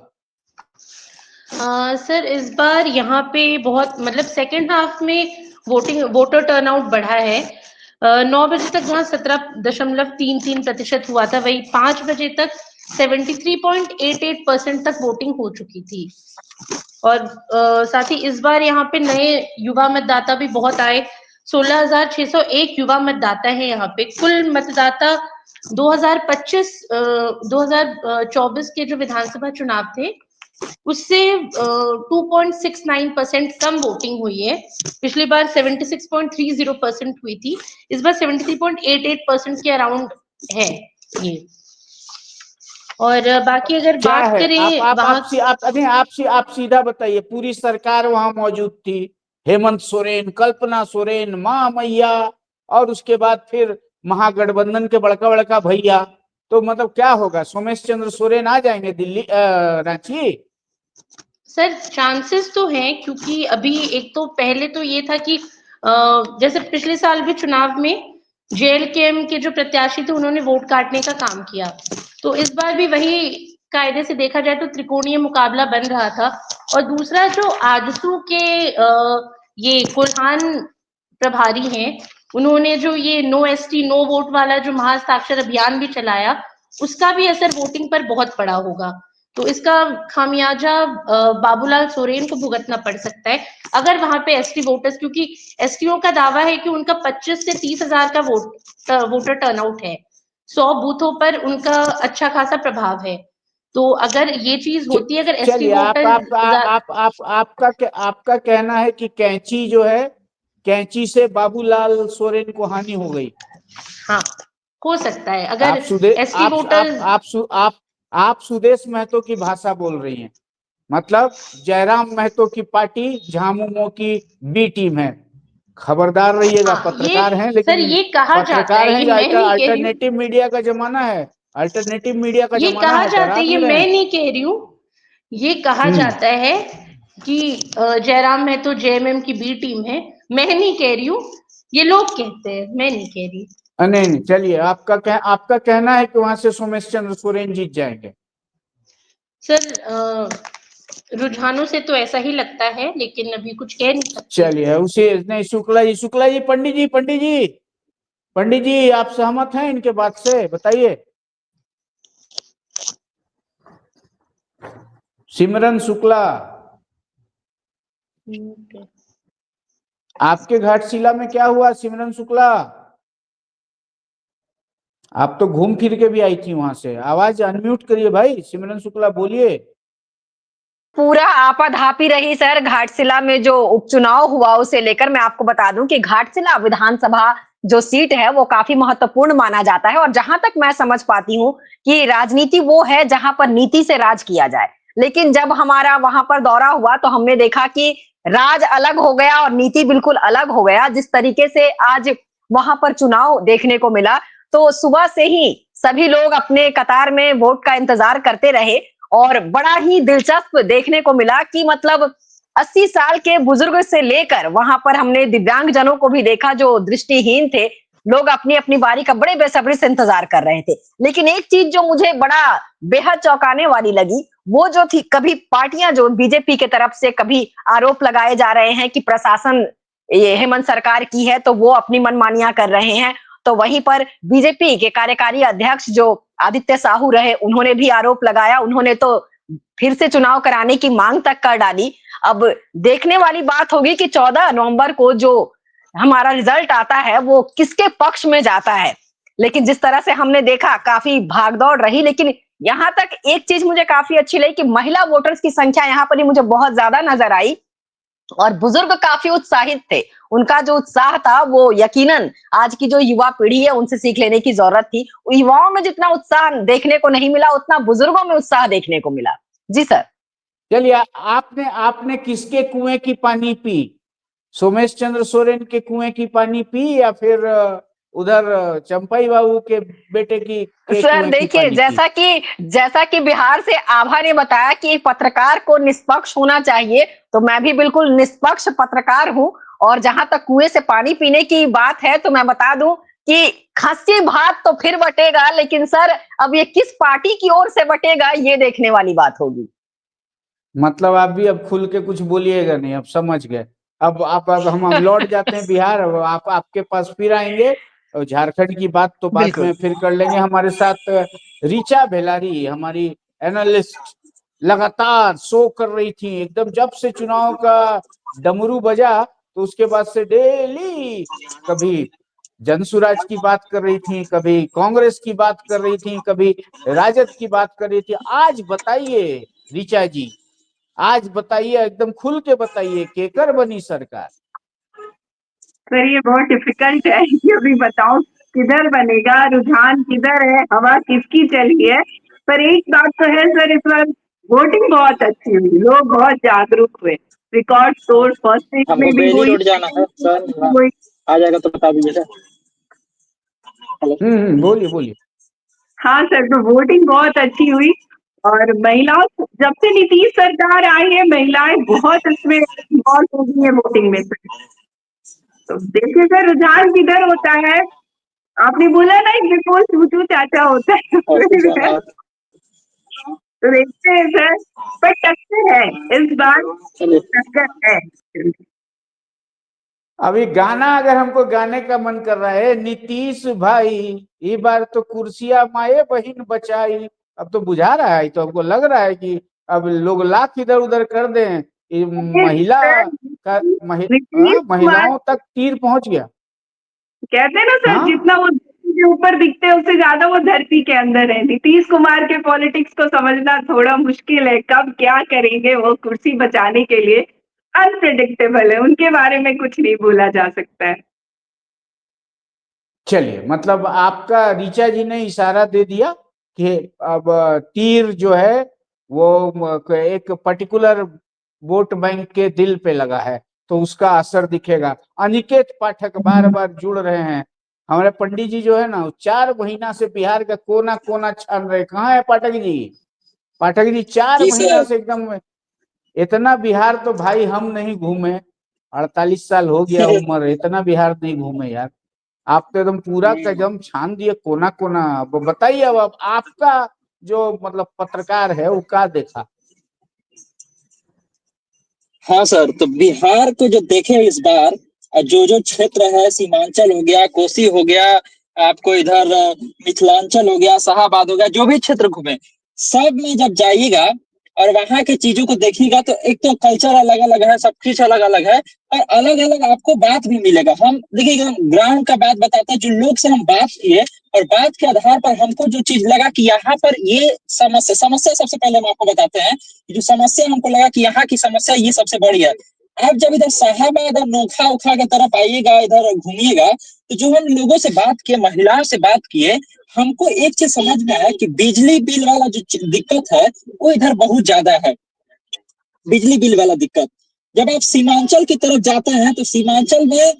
सर इस बार यहाँ पे बहुत मतलब सेकेंड हाफ में वोटर टर्नआउट बढ़ा है। 9 बजे तक जहाँ 17.33% हुआ था, वही 5 बजे तक 73.88% तक वोटिंग हो चुकी थी। और साथ ही इस बार यहाँ पे नए युवा मतदाता भी बहुत आए। 16,601 युवा मतदाता है यहाँ पे। कुल मतदाता 2024 के जो विधानसभा चुनाव थे उससे 2.69% कम वोटिंग हुई है। पिछली बार 76.30% हुई थी, इस बार 73.88% के अराउंड है ये। और बाकी अगर क्या बात है? करें वहां, आप सीधा बताइए। पूरी सरकार वहां मौजूद थी, हेमंत सोरेन, कल्पना सोरेन, माँ मैया, और उसके बाद फिर महागठबंधन के बड़का बड़का भैया। तो मतलब क्या होगा, सोमेश चंद्र सोरेन आ जाएंगे दिल्ली, रांची? सर चांसेस तो हैं, क्योंकि अभी एक तो पहले तो ये था कि जैसे पिछले साल भी चुनाव में जेएलकेएम के जो प्रत्याशी थे उन्होंने वोट काटने का काम किया, तो इस बार भी वही कायदे से देखा जाए तो त्रिकोणीय मुकाबला बन रहा था। और दूसरा जो आजसू के ये कोल्हान प्रभारी हैं, उन्होंने जो ये नो एसटी नो वोट वाला जो महाहस्ताक्षर अभियान भी चलाया, उसका भी असर वोटिंग पर बहुत पड़ा होगा। तो इसका खामियाजा बाबूलाल सोरेन को भुगतना पड़ सकता है अगर वहां पे एसटी वोटर्स, क्योंकि एसटीओ का दावा है कि उनका 25 से 30 हजार का वोटर टर्नआउट है, 100 बूथों पर उनका अच्छा खासा प्रभाव है। तो अगर ये चीज होती है, अगर एसटी चलिए, वोटर, आपका कहना है कि कैंची जो है, कैंची से बाबूलाल सोरेन को हानि हो गई। हाँ हो सकता है आप अगर सुदे एसटी वोटर, आप सुदेश महतो की भाषा बोल रही हैं, मतलब जयराम महतो की पार्टी झामुमो की बी टीम है। खबरदार रहिएगा, हाँ ये पत्रकार हैं, सर लेकिन ये कहा जाता पत्रकार है, हैं, ये मैं नहीं कह रही हूँ, अल्टरनेटिव मीडिया का जमाना है, अल्टरनेटिव मीडिया का ये जमाना कहा है, जाता डरा है, ये नहीं रहे मैं हैं। नहीं कह रही हूँ, ये कहा हम्म जाता है कि जयराम महतो जेएमएम की बी टीम है। मैं नहीं कह रही हूँ, ये लोग कहते हैं, मैं नहीं कह रही। नहीं नहीं, चलिए, आपका कहना है कि वहां से सोमेश चंद्र सोरेन जीत जाएंगे। सर रुझानों से तो ऐसा ही लगता है, लेकिन अभी कुछ कह नहीं सकते। चलिए, उसे नहीं, शुक्ला जी, पंडित जी, आप सहमत हैं इनके बात से? बताइए। सिमरन शुक्ला, आपके घाटशिला में क्या हुआ? सिमरन शुक्ला, आप तो घूम फिर के भी आई थी वहां से, आवाज अनम्यूट करिए भाई। सिमरन शुक्ला बोलिए। पूरा आपाधापी रही सर घाटशिला में जो उपचुनाव हुआ उसे लेकर। मैं आपको बता दूं कि घाटशिला विधानसभा जो सीट है वो काफी महत्वपूर्ण माना जाता है, और जहां तक मैं समझ पाती हूँ कि राजनीति वो है जहां पर नीति से राज किया जाए। लेकिन जब हमारा वहां पर दौरा हुआ तो हमने देखा कि राज अलग हो गया और नीति बिल्कुल अलग हो गया। जिस तरीके से आज वहां पर चुनाव देखने को मिला, तो सुबह से ही सभी लोग अपने कतार में वोट का इंतजार करते रहे, और बड़ा ही दिलचस्प देखने को मिला कि मतलब 80 साल के बुजुर्ग से लेकर वहां पर हमने दिव्यांग जनों को भी देखा जो दृष्टिहीन थे। लोग अपनी अपनी बारी का बड़े बेसब्री से इंतजार कर रहे थे। लेकिन एक चीज जो मुझे बड़ा बेहद चौंकाने वाली लगी, वो जो थी, कभी पार्टियां जो बीजेपी के तरफ से कभी आरोप लगाए जा रहे हैं कि प्रशासन ये हेमंत सरकार की है तो वो अपनी मनमानियां कर रहे हैं, तो वहीं पर बीजेपी के कार्यकारी अध्यक्ष जो आदित्य साहू रहे उन्होंने भी आरोप लगाया। उन्होंने तो फिर से चुनाव कराने की मांग तक कर डाली। अब देखने वाली बात होगी कि 14 नवंबर को जो हमारा रिजल्ट आता है वो किसके पक्ष में जाता है। लेकिन जिस तरह से हमने देखा काफी भागदौड़ रही, लेकिन यहाँ तक एक चीज मुझे काफी अच्छी लगी कि महिला वोटर्स की संख्या यहाँ पर ही मुझे बहुत ज्यादा नजर आई, और बुजुर्ग काफी उत्साहित थे। उनका जो उत्साह था वो यकीनन आज की जो युवा पीढ़ी है उनसे सीख लेने की जरूरत थी। युवाओं में जितना उत्साह देखने को नहीं मिला उतना बुजुर्गों में उत्साह देखने को मिला। जी सर। चलिए, आपने आपने किसके कुएं की पानी पी? सोमेश चंद्र सोरेन के कुएं की पानी पी या फिर उधर चंपाई बाबू के बेटे की के सर कुएं की देखिए, पानी पी? जैसा कि बिहार से आभा ने बताया कि पत्रकार को निष्पक्ष होना चाहिए, तो मैं भी बिल्कुल निष्पक्ष पत्रकार हूं। और जहां तक कुएं से पानी पीने की बात है तो मैं बता दूं कि खस्सी भात तो फिर बटेगा, लेकिन सर अब ये किस पार्टी की ओर से बटेगा ये देखने वाली बात होगी। मतलब आप भी अब खुल के कुछ बोलिएगा नहीं, अब समझ गए। अब हम लौट जाते हैं बिहार। अब आप आपके पास फिर आएंगे, और झारखंड की बात तो बाद बिल्कुल। में फिर कर लेंगे। हमारे साथ ऋचा बेलारी, हमारी एनालिस्ट, लगातार शो कर रही थी एकदम। जब से चुनाव का डमरू बजा तो उसके बाद से डेली कभी जनसुराज की बात कर रही थी, कभी कांग्रेस की बात कर रही थी, कभी राजद की बात कर रही थी। आज बताइए ऋचा जी, आज बताइए, एकदम खुल के बताइए, केकर बनी सरकार? सर ये बहुत डिफिकल्ट है कि अभी बताऊं किधर बनेगा, रुझान किधर है, हवा किसकी चली है। पर एक बात तो है सर, इस बार वोटिंग बहुत अच्छी हुई, लोग बहुत जागरूक हुए। रिकॉर्ड तोड़ फर्स्ट फेज में हमको भी बेली हुई, रोड जाना है सर, हुई। आ जाएगा तो बता दीजिए सर। हेलो। बोलिए बोलिए। हाँ सर, तो वोटिंग बहुत अच्छी हुई। और महिलाओं, जब से नीतीश सरकार आई है महिलाएं बहुत इसमें इन्वॉल्व हो गई है वोटिंग में। तो देखिए सर रुझान किधर होता है। आपने बोला ना कि बिल्कुल चूचू चाचा होता है। Okay sir. तो देखते हैं सर, पर टक्कर है इस बार, चलिए। टक्कर है। अभी गाना अगर हमको गाने का मन कर रहा है, नीतीश भाई ये बार तो कुर्सियां माए बहिन बचाई। अब तो बुझा रहा है, तो हमको लग रहा है कि अब लोग लाख इधर उधर कर दें। ये महिला का नीतीश कुमार महिलाओं तक तीर पहुंच गया। कहते हैं ना सर, हाँ? जितना वो धरती के ऊपर दिखते हैं उससे ज्यादा वो धरती के अंदर है। नीतीश कुमार के पॉलिटिक्स को समझना थोड़ा मुश्किल है, कब क्या करेंगे वो कुर्सी बचाने के लिए अनप्रिडिक्टेबल है, उनके बारे में कुछ नहीं बोला जा सकता है। चलिए, मतलब आपका ऋचा जी ने इशारा दे दिया कि अब तीर जो है वो एक पर्टिकुलर वोट बैंक के दिल पे लगा है, तो उसका असर दिखेगा। अनिकेत पाठक बार बार जुड़ रहे हैं। हमारे पंडित जी जो है ना, 4 महीना से बिहार का कोना कोना छान रहे। कहाँ है पाठक जी? पाठक जी 4 जी महीना सर। से एकदम इतना बिहार तो भाई हम नहीं घूमे। 48 साल हो गया उम्र, इतना बिहार नहीं घूमे यार। आप तो एकदम पूरा का एकदम छान दिए कोना कोना। अब बताइए, अब आपका जो मतलब पत्रकार है वो क्या देखा? हाँ सर, तो बिहार को जो देखे इस बार, जो जो क्षेत्र है, सीमांचल हो गया, कोसी हो गया, आपको इधर मिथिलांचल हो गया, शाहाबाद हो गया, जो भी क्षेत्र घूमे सब में जब जाइएगा और वहां की चीजों को देखिएगा तो एक तो कल्चर अलग अलग है, सब कुछ अलग अलग है, और अलग अलग आपको बात भी मिलेगा। हम देखिएगा, हम ग्राउंड का बात बताते हैं, जो लोग से हम बात किए और बात के आधार पर हमको जो चीज लगा कि यहाँ पर ये समस्या सबसे पहले हम आपको बताते हैं, जो समस्या हमको लगा कि यहाँ की समस्या ये सबसे बड़ी है। आप जब इधर साहबाद और नोखा उखा की तरफ आइएगा, इधर घूमिएगा, तो जो हम लोगों से बात किए, महिलाओं से बात किए, हमको एक चीज समझ में आया कि बिजली बिल वाला जो दिक्कत है वो इधर बहुत ज्यादा है। बिजली बिल वाला दिक्कत, जब आप सीमांचल की तरफ जाते हैं तो सीमांचल में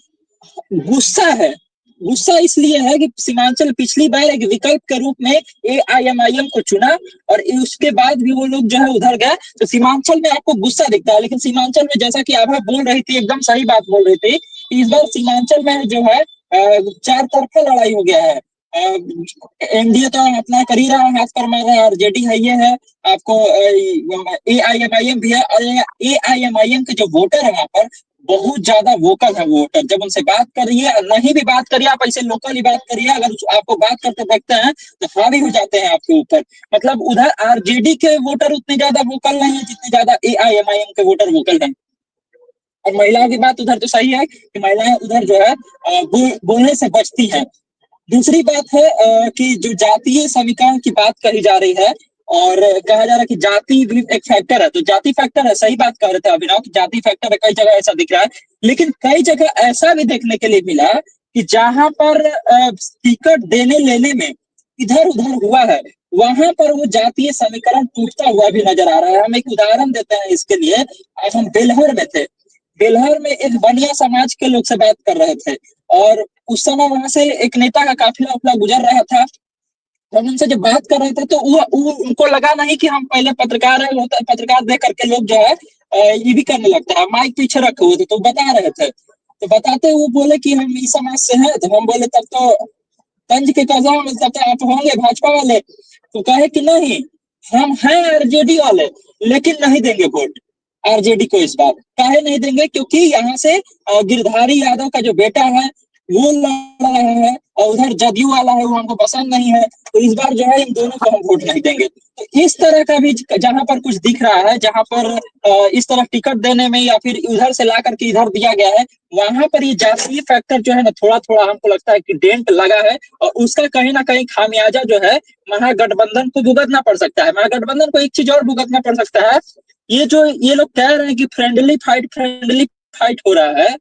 गुस्सा है। गुस्सा इसलिए है कि सीमांचल पिछली बार एक विकल्प के रूप में AIMIM को चुना और उसके बाद भी वो लोग जो है उधर गए, तो सीमांचल में आपको गुस्सा दिखता है। लेकिन सीमांचल में, जैसा कि आभा बोल रही थी, एकदम सही बात बोल रही थी, इस बार सीमांचल में जो है चार तरफा लड़ाई हो गया है। एनडीए तो अपना कर ही रहा है, हाथ पर मार रहा है, आरजेडी है, ये है आपको, AIMIM भी है। और AIMIM के जो वोटर है वहां पर बहुत ज्यादा वोकल है वोटर। जब उनसे बात करिए, नहीं भी बात करिए, आप ऐसे लोकल ही बात करिए, अगर आपको बात करते देखते हैं तो हावी हो जाते हैं आपके ऊपर। मतलब उधर आरजेडी के वोटर उतने ज्यादा वोकल नहीं है जितने ज्यादा AIMIM के वोटर वोकल हैं। और महिलाओं की बात उधर तो सही है कि महिलाएं उधर जो है बोलने से बचती हैं। दूसरी बात है कि जो जातीय समीकरण की बात कही जा रही है और कहा जा रहा है कि जाति भी एक फैक्टर है, तो जाति फैक्टर है, सही बात कर रहे थे अभिनव कि जाति फैक्टर है, कई जगह ऐसा दिख रहा है। लेकिन कई जगह ऐसा भी देखने के लिए मिला कि जहां पर टिकट देने लेने में इधर उधर हुआ है, वहां पर वो जातीय समीकरण टूटता हुआ भी नजर आ रहा है। हम एक उदाहरण देते हैं इसके लिए। आज हम बेलहर में थे, बेलहर में एक बनिया समाज के लोग से बात कर रहे थे और उस समय वहां से एक नेता का काफिला उफिला गुजर रहा था। हम उनसे जब बात कर रहे थे तो वो उनको लगा नहीं कि हम पहले पत्रकार है, पत्रकार देख करके लोग जो है ये भी करने लगता है। माइक पीछे रखे हुए थे तो बता रहे थे, तो बताते वो बोले कि हम इस समाज से हैं। तो हम बोले तब तो तंज के कजा में तब तो आप होंगे भाजपा वाले। तो कहे कि नहीं, हम हैं आरजेडी वाले, लेकिन नहीं देंगे वोट आरजेडी को इस बार। काहे नहीं देंगे? क्योंकि यहाँ से गिरधारी यादव का जो बेटा है वो लड़ रहा है और उधर जदयू वाला है, वो हमको पसंद नहीं है, तो इस बार जो है इन दोनों को हम वोट नहीं देंगे। तो इस तरह का भी जहां पर कुछ दिख रहा है, जहां पर इस तरह टिकट देने में या फिर उधर से ला करके इधर दिया गया है, वहां पर ये जातीय फैक्टर जो है ना, थोड़ा थोड़ा हमको लगता है कि डेंट लगा है और उसका कहीं ना कहीं खामियाजा जो है महागठबंधन को भुगतना पड़ सकता है। महागठबंधन को एक चीज और भुगतना पड़ सकता है, ये लोग कह रहे हैं कि फ्रेंडली फाइट हो रहा है।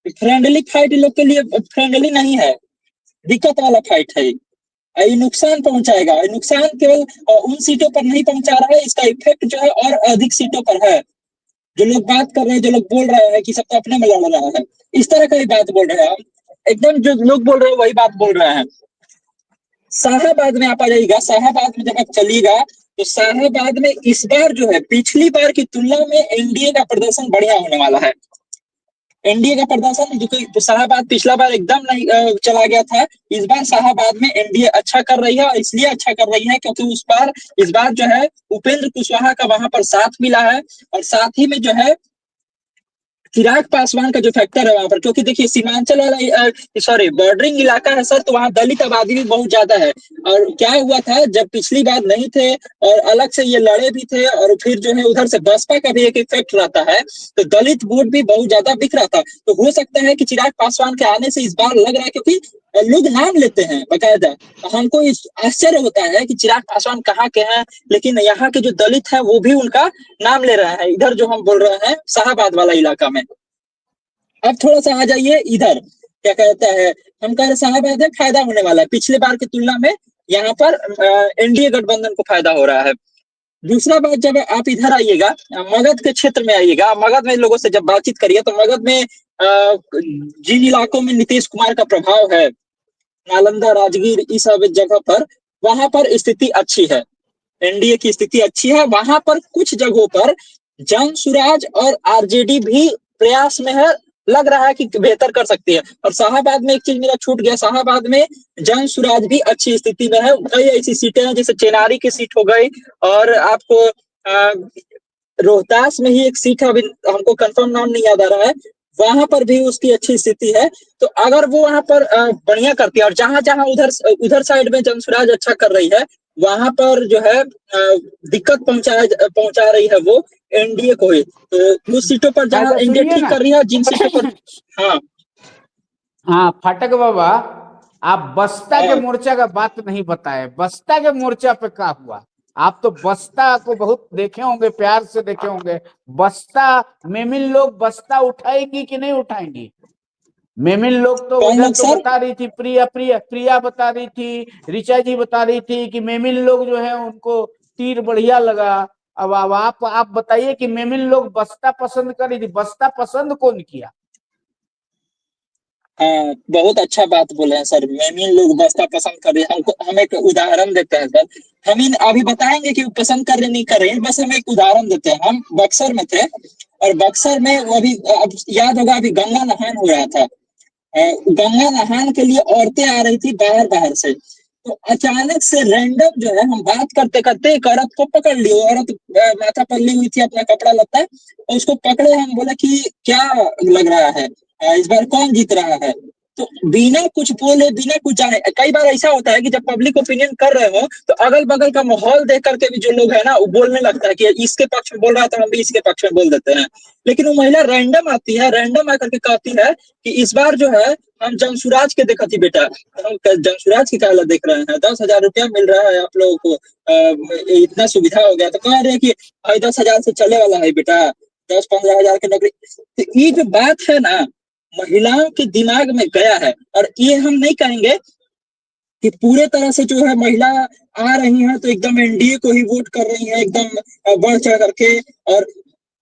फ्रेंडली फाइट लोग के लिए फ्रेंडली नहीं है, दिक्कत वाला फाइट है। ये नुकसान पहुंचाएगा। नुकसान केवल उन सीटों पर नहीं पहुंचा रहा है, इसका इफेक्ट जो है और अधिक सीटों पर है। जो लोग बात कर रहे हैं, जो लोग बोल रहे हैं कि सब तो अपने में लड़ रहा है, इस तरह का ही बात बोल रहे हैं हम। एकदम जो लोग बोल रहे हैं वही बात बोल रहे हैं। शाहाबाद में आप आ जाइएगा, शाहाबाद में जब आप चलिएगा तो शाहाबाद में इस बार जो है पिछली बार की तुलना में एनडीए का प्रदर्शन बढ़िया होने वाला है। एनडीए का प्रदर्शन, जो कि शाहाबाद पिछला बार एकदम नहीं चला गया था, इस बार शाहाबाद में एनडीए अच्छा कर रही है। और इसलिए अच्छा कर रही है क्योंकि इस बार जो है उपेंद्र कुशवाहा का वहां पर साथ मिला है और साथ ही में जो है चिराग पासवान का जो फैक्टर है वहां पर, क्योंकि देखिए सीमांचल वाला बॉर्डरिंग इलाका है सर, तो वहां दलित आबादी भी बहुत ज्यादा है। और क्या हुआ था, जब पिछली बार नहीं थे और अलग से ये लड़े भी थे और फिर जो है उधर से बसपा का भी एक इफेक्ट रहता है, तो दलित वोट भी बहुत ज्यादा बिक रहा था। तो हो सकता है कि चिराग पासवान के आने से इस बार लग रहा है, क्योंकि लोग नाम लेते हैं बकायदा। हमको आश्चर्य होता है कि चिराग पासवान कहाँ के हैं, लेकिन यहाँ के जो दलित है वो भी उनका नाम ले रहे हैं। इधर जो हम बोल रहे हैं शाहाबाद वाला इलाका में। अब थोड़ा सा आ जाइए इधर, क्या कहता है, हम कह रहे शाहाबाद में फायदा होने वाला है पिछले बार की तुलना में, यहाँ पर एनडीए गठबंधन को फायदा हो रहा है। दूसरा बात, जब आप इधर आइएगा, मगध के क्षेत्र में आइएगा, मगध में लोगों से जब बातचीत करिए तो मगध में जिन इलाकों में नीतीश कुमार का प्रभाव है, नालंदा, राजगीर, इस सब जगह पर, वहां पर स्थिति अच्छी है, एनडीए की स्थिति अच्छी है। वहां पर कुछ जगहों पर जन सुराज और आरजेडी भी प्रयास में है, लग रहा है कि बेहतर कर सकती है। और शाहाबाद में एक चीज मेरा छूट गया, शाहाबाद में जन सुराज भी अच्छी स्थिति में है। कई ऐसी सीटें हैं जैसे चेनारी की सीट हो गई, और आपको रोहतास में ही एक सीट है, अभी हमको कंफर्म नाम नहीं याद आ रहा है, वहां पर भी उसकी अच्छी स्थिति है। तो अगर वो वहां पर बढ़िया करती है, और जहां जहां उधर साइड में जनसुराज अच्छा कर रही है, वहां पर जो है दिक्कत पहुंचा रही है वो एनडीए को ही। तो कुछ सीटों पर जहां अच्छा एनडीए सुनिए ठीक ना। कर रही है, जिन सीटों पर हाँ हाँ फाटक बाबा, आप बस्ता के हाँ मोर्चा का बात नहीं बताए। बस्ता के मोर्चा पे क्या हुआ? आप तो बस्ता को बहुत देखे होंगे, प्यार से देखे होंगे। बस्ता मेमिन लोग बस्ता उठाएंगी कि नहीं उठाएंगी? मेमिन लोग तो कौन उधर लोग तो सर? बता रही थी, प्रिया प्रिया प्रिया बता रही थी, ऋचा जी बता रही थी कि मेमिन लोग जो है उनको तीर बढ़िया लगा। अब आप बताइए कि मेमिन लोग बस्ता पसंद कर रही थी, बस्ता पसंद कौन किया? हाँ, बहुत अच्छा बात बोले हैं सर। मेमिन लोग बस्ता पसंद कर रहे हैं। हम एक उदाहरण देते हैं सर। हम इन अभी बताएंगे कि वो पसंद कर रहे नहीं कर रहे हैं, बस हम एक उदाहरण देते हैं। हम बक्सर में थे, और बक्सर में वो अभी अब याद होगा, अभी गंगा नहान हो रहा था। गंगा नहान के लिए औरतें आ रही थी बाहर बाहर से। तो अचानक से रैंडम जो है, हम बात करते करते एक औरत को पकड़ ली। वो औरत माथा पर ली हुई थी अपना कपड़ा लत्ता, और उसको पकड़े। हम बोला कि क्या लग रहा है, इस बार कौन जीत रहा है? तो बिना कुछ बोले, बिना कुछ जाने, कई बार ऐसा होता है कि जब पब्लिक ओपिनियन कर रहे हो, तो अगल बगल का माहौल देख करके भी जो लोग है ना, वो बोलने लगता है कि इसके पक्ष में बोल रहा है तो हम भी इसके पक्ष में बोल देते हैं। लेकिन वो महिला रैंडम आती है, रैंडम आकर के कहती है कि इस बार जो है हम जनसुराज के देखा थी बेटा। हम जनसुराज की काला देख रहे हैं, 10,000 रुपया मिल रहा है आप लोगों को, इतना सुविधा हो गया। तो कह रहे हैं कि भाई 10,000 से चले वाला है बेटा, 10-15 हजार की नौकरी। तो ये जो बात है ना, महिलाओं के दिमाग में गया है। और ये हम नहीं कहेंगे कि पूरे तरह से जो है महिला आ रही हैं तो एकदम एनडीए को ही वोट कर रही है, एकदम बढ़ चढ़ करके। और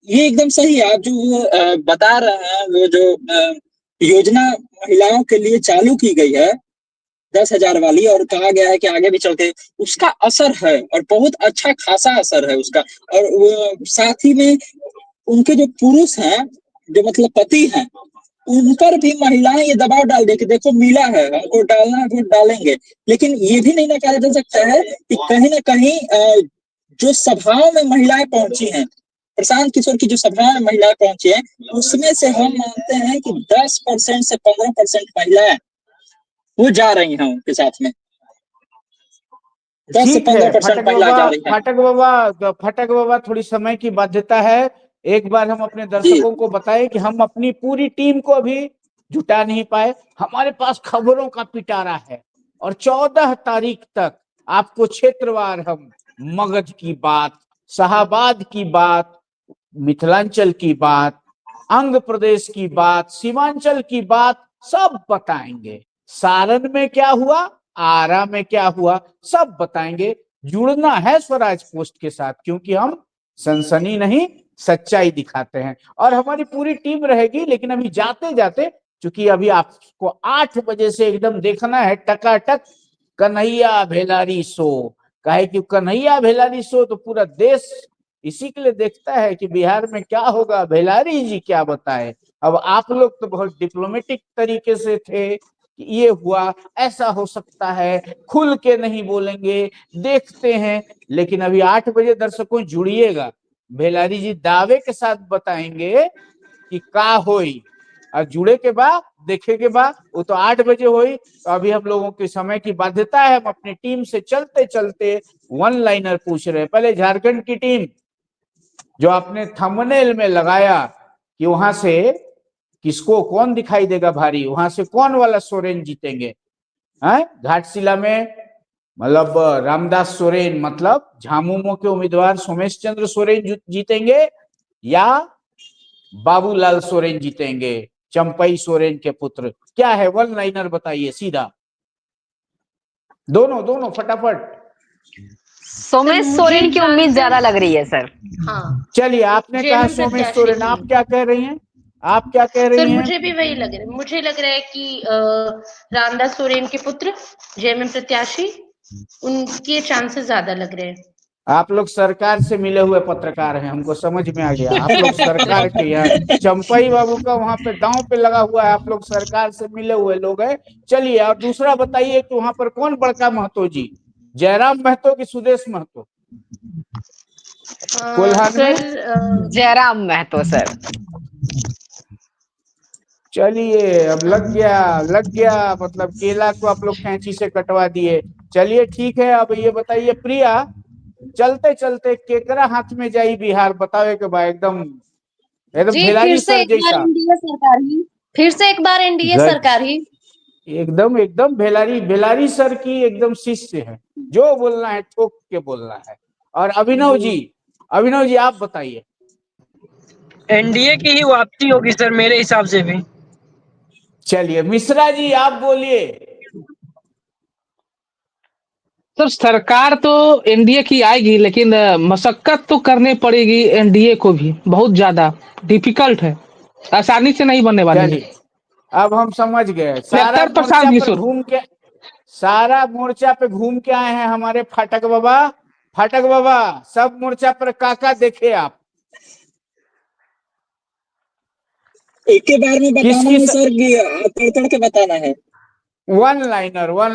ये एकदम सही है। आप जो बता रहे हैं, वो जो योजना महिलाओं के लिए चालू की गई है, 10,000 वाली, और कहा गया है कि आगे भी चलते उसका असर है, और बहुत अच्छा खासा असर है उसका। और वो साथ ही में उनके जो पुरुष हैं, जो मतलब पति हैं, उन पर भी महिलाएं ये दबाव डाल दे कि देखो मिला है, हमको डालना है, वोट डालेंगे। लेकिन ये भी नहीं नकारा जा सकता है कि कहीं ना कहीं जो सभाओं में महिलाएं पहुंची हैं, प्रशांत किशोर की जो सभाओं में महिलाएं पहुंची हैं, उसमें से हम मानते हैं कि 10% से 15% महिलाएं वो जा रही हैं उनके साथ में। 10 से ठीक है 15% महिलाएं जा रही हैं। फाटक बाबा थोड़ी समय की बाध्यता है। एक बार हम अपने जी दर्शकों को बताएं कि हम अपनी पूरी टीम को अभी जुटा नहीं पाए। हमारे पास खबरों का पिटारा है, और 14 तारीख तक आपको क्षेत्रवार हम मगध की बात, शाहाबाद की बात, मिथिलांचल की बात, अंग प्रदेश की बात, सीमांचल की बात सब बताएंगे। सारण में क्या हुआ, आरा में क्या हुआ, सब बताएंगे। जुड़ना है स्वराज पोस्ट के साथ, क्योंकि हम सनसनी नहीं सच्चाई दिखाते हैं, और हमारी पूरी टीम रहेगी। लेकिन अभी जाते जाते, चूंकि अभी आपको 8 बजे से एकदम देखना है टकाटक कन्हैया भेलारी शो। कहे कि कन्हैया भेलारी शो तो पूरा देश इसी के लिए देखता है कि बिहार में क्या होगा, भेलारी जी क्या बताए। अब आप लोग तो बहुत डिप्लोमेटिक तरीके से थे कि ये हुआ, ऐसा हो सकता है, खुल के नहीं बोलेंगे, देखते हैं। लेकिन अभी 8 बजे दर्शकों जुड़िएगा, भेलारी जी दावे के साथ बताएंगे कि का होई। और जुड़े के बाद देखे के बाद वो तो 8 बजे हुई। तो अभी हम लोगों के समय की बाध्यता है, हम अपनी टीम से चलते चलते वन लाइनर पूछ रहे हैं। पहले झारखंड की टीम, जो आपने थंबनेल में लगाया कि वहां से किसको कौन दिखाई देगा भारी, वहां से कौन वाला सोरेन जीतेंगे, घाटशिला में मतलब रामदास सोरेन, मतलब झामुमो के उम्मीदवार सोमेश चंद्र सोरेन जीतेंगे, या बाबूलाल सोरेन जीतेंगे, चंपई सोरेन के पुत्र? क्या है, वन लाइनर बताइए सीधा, दोनों दोनों फटाफट। सोमेश सोरेन की उम्मीद ज्यादा लग रही है सर। हाँ, चलिए, आपने कहा जेएमएम सोमेश प्रत्याशी सोरेन, आप क्या कह रही हैं? आप क्या कह सर, रही हैं? मुझे भी वही लग रहा है। मुझे लग रहा है कि रामदास सोरेन के पुत्र जेएमएम प्रत्याशी, उनके चांसेस ज्यादा लग रहे हैं। आप लोग सरकार से मिले हुए पत्रकार हैं, हमको समझ में आ गया। आप लोग सरकार के यहाँ, चंपई बाबू का वहां पे दांव पे लगा हुआ है, आप लोग सरकार से मिले हुए लोग हैं। चलिए, और दूसरा बताइए कि वहां पर कौन बड़का महतो जी, जयराम महतो की सुदेश महतो कोल्हान में? जयराम महतो सर। चलिए, अब लग गया मतलब केला को आप लोग कैंची से कटवा दिए। चलिए ठीक है। अब ये बताइए प्रिया, चलते चलते केकरा हाथ में जाई बिहार, बतावे के बाद एकदम एकदम जी, भेलारी सर जैसा। फिर से एक बार एनडीए गज सरकार ही। एकदम एकदम भेलारी भेलारी सर की एकदम शिष्य है, जो बोलना है ठोक के बोलना है। और अभिनव जी आप बताइए। एनडीए की ही वापसी होगी सर, मेरे हिसाब से भी। चलिए मिश्रा जी आप बोलिए। सर सरकार तो एनडीए की आएगी, लेकिन मशक्कत तो करनी पड़ेगी एनडीए को भी, बहुत ज्यादा डिफिकल्ट है, आसानी से नहीं बनने वाली है। चलिए अब हम समझ गए। सारा 73% मोर्चा जी पर सर। घूम के सारा मोर्चा पे घूम के आए हैं हमारे फाटक बाबा। फाटक बाबा, सब मोर्चा पर काका देखे आप एक के बार में बताना किसकी है सर कि तड़ तड़ के बताना है? वन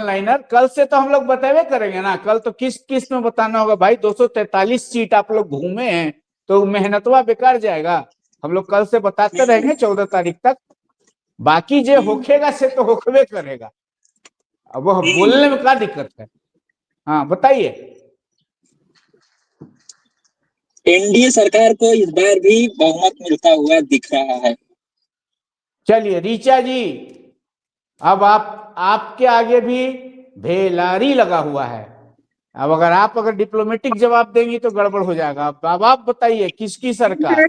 लाइनर कल से तो हम लोग बतावे करेंगे ना। कल तो किस किस में बताना होगा भाई। 243 सीट आप लोग घूमे हैं तो मेहनतवा बेकार जाएगा। हम लोग कल से बताते रहेंगे 14 तारीख तक। बाकी जे होखेगा से तो होखबे करेगा। अब वह बोलने में क्या दिक्कत है। हाँ बताइए। एनडीए सरकार को इस बार भी बहुमत मिलता हुआ दिख रहा है। चलिए रीचा जी, अब आपके आगे भी भेलारी लगा हुआ है। अब अगर डिप्लोमेटिक जवाब देंगी तो गड़बड़ हो जाएगा। अब आप बताइए किसकी सरकार।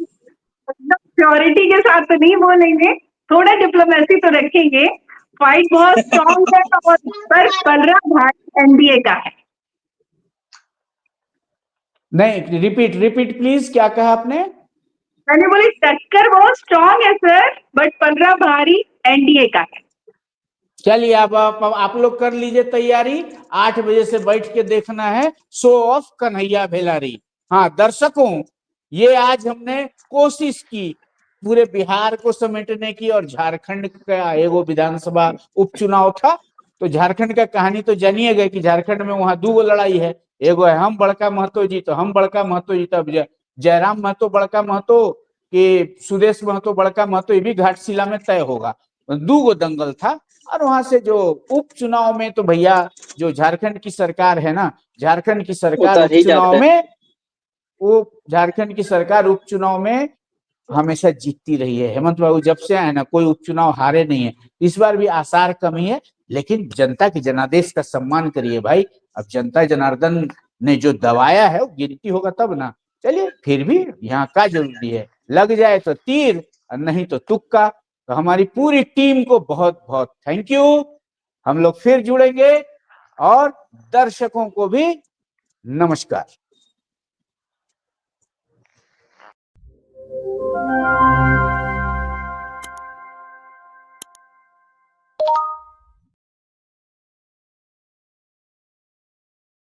प्योरिटी के साथ तो नहीं बोलेंगे, थोड़ा डिप्लोमेसी तो रखेंगे। फाइट बहुत स्ट्रांग है और पर पलरा भाई एनडीए का है। नहीं, रिपीट प्लीज, क्या कहा आपने। मैंने बोली टक्कर बहुत स्ट्रांग है सर, बट पलरा भारी एनडीए का है। चलिए आप लोग कर लीजिए तैयारी। 8 बजे से बैठ के देखना है शो ऑफ कन्हैया भेलारी। हाँ दर्शकों, ये आज हमने कोशिश की पूरे बिहार को समेटने की, और झारखंड का एगो विधानसभा उपचुनाव था। तो झारखंड का कहानी तो जानिए गए कि झारखंड में वहां 2 लड़ाई है। एगो है हम बड़का महतो जी, तो हम बड़का महतो जी, तब जयराम महतो बड़का महतो कि सुदेश महतो बड़का महतो, ये भी घाटशिला में तय होगा। 2 दंगल था। और वहां से जो उपचुनाव में तो भैया जो झारखंड की सरकार है ना, झारखंड की सरकार उतर ही उपचुनाव जाते हैं। में वो झारखंड की सरकार उपचुनाव में हमेशा जीतती रही है। हेमंत बाबू जब से आए ना कोई उपचुनाव हारे नहीं है। इस बार भी आसार कमी है, लेकिन जनता के जनादेश का सम्मान करिए भाई। अब जनता जनार्दन ने जो दबाया है वो गिनती होगा तब ना। चलिए फिर भी यहाँ का जरूरी है, लग जाए तो तीर और नहीं तो तुक्का। तो हमारी पूरी टीम को बहुत बहुत थैंक यू। हम लोग फिर जुड़ेंगे, और दर्शकों को भी नमस्कार।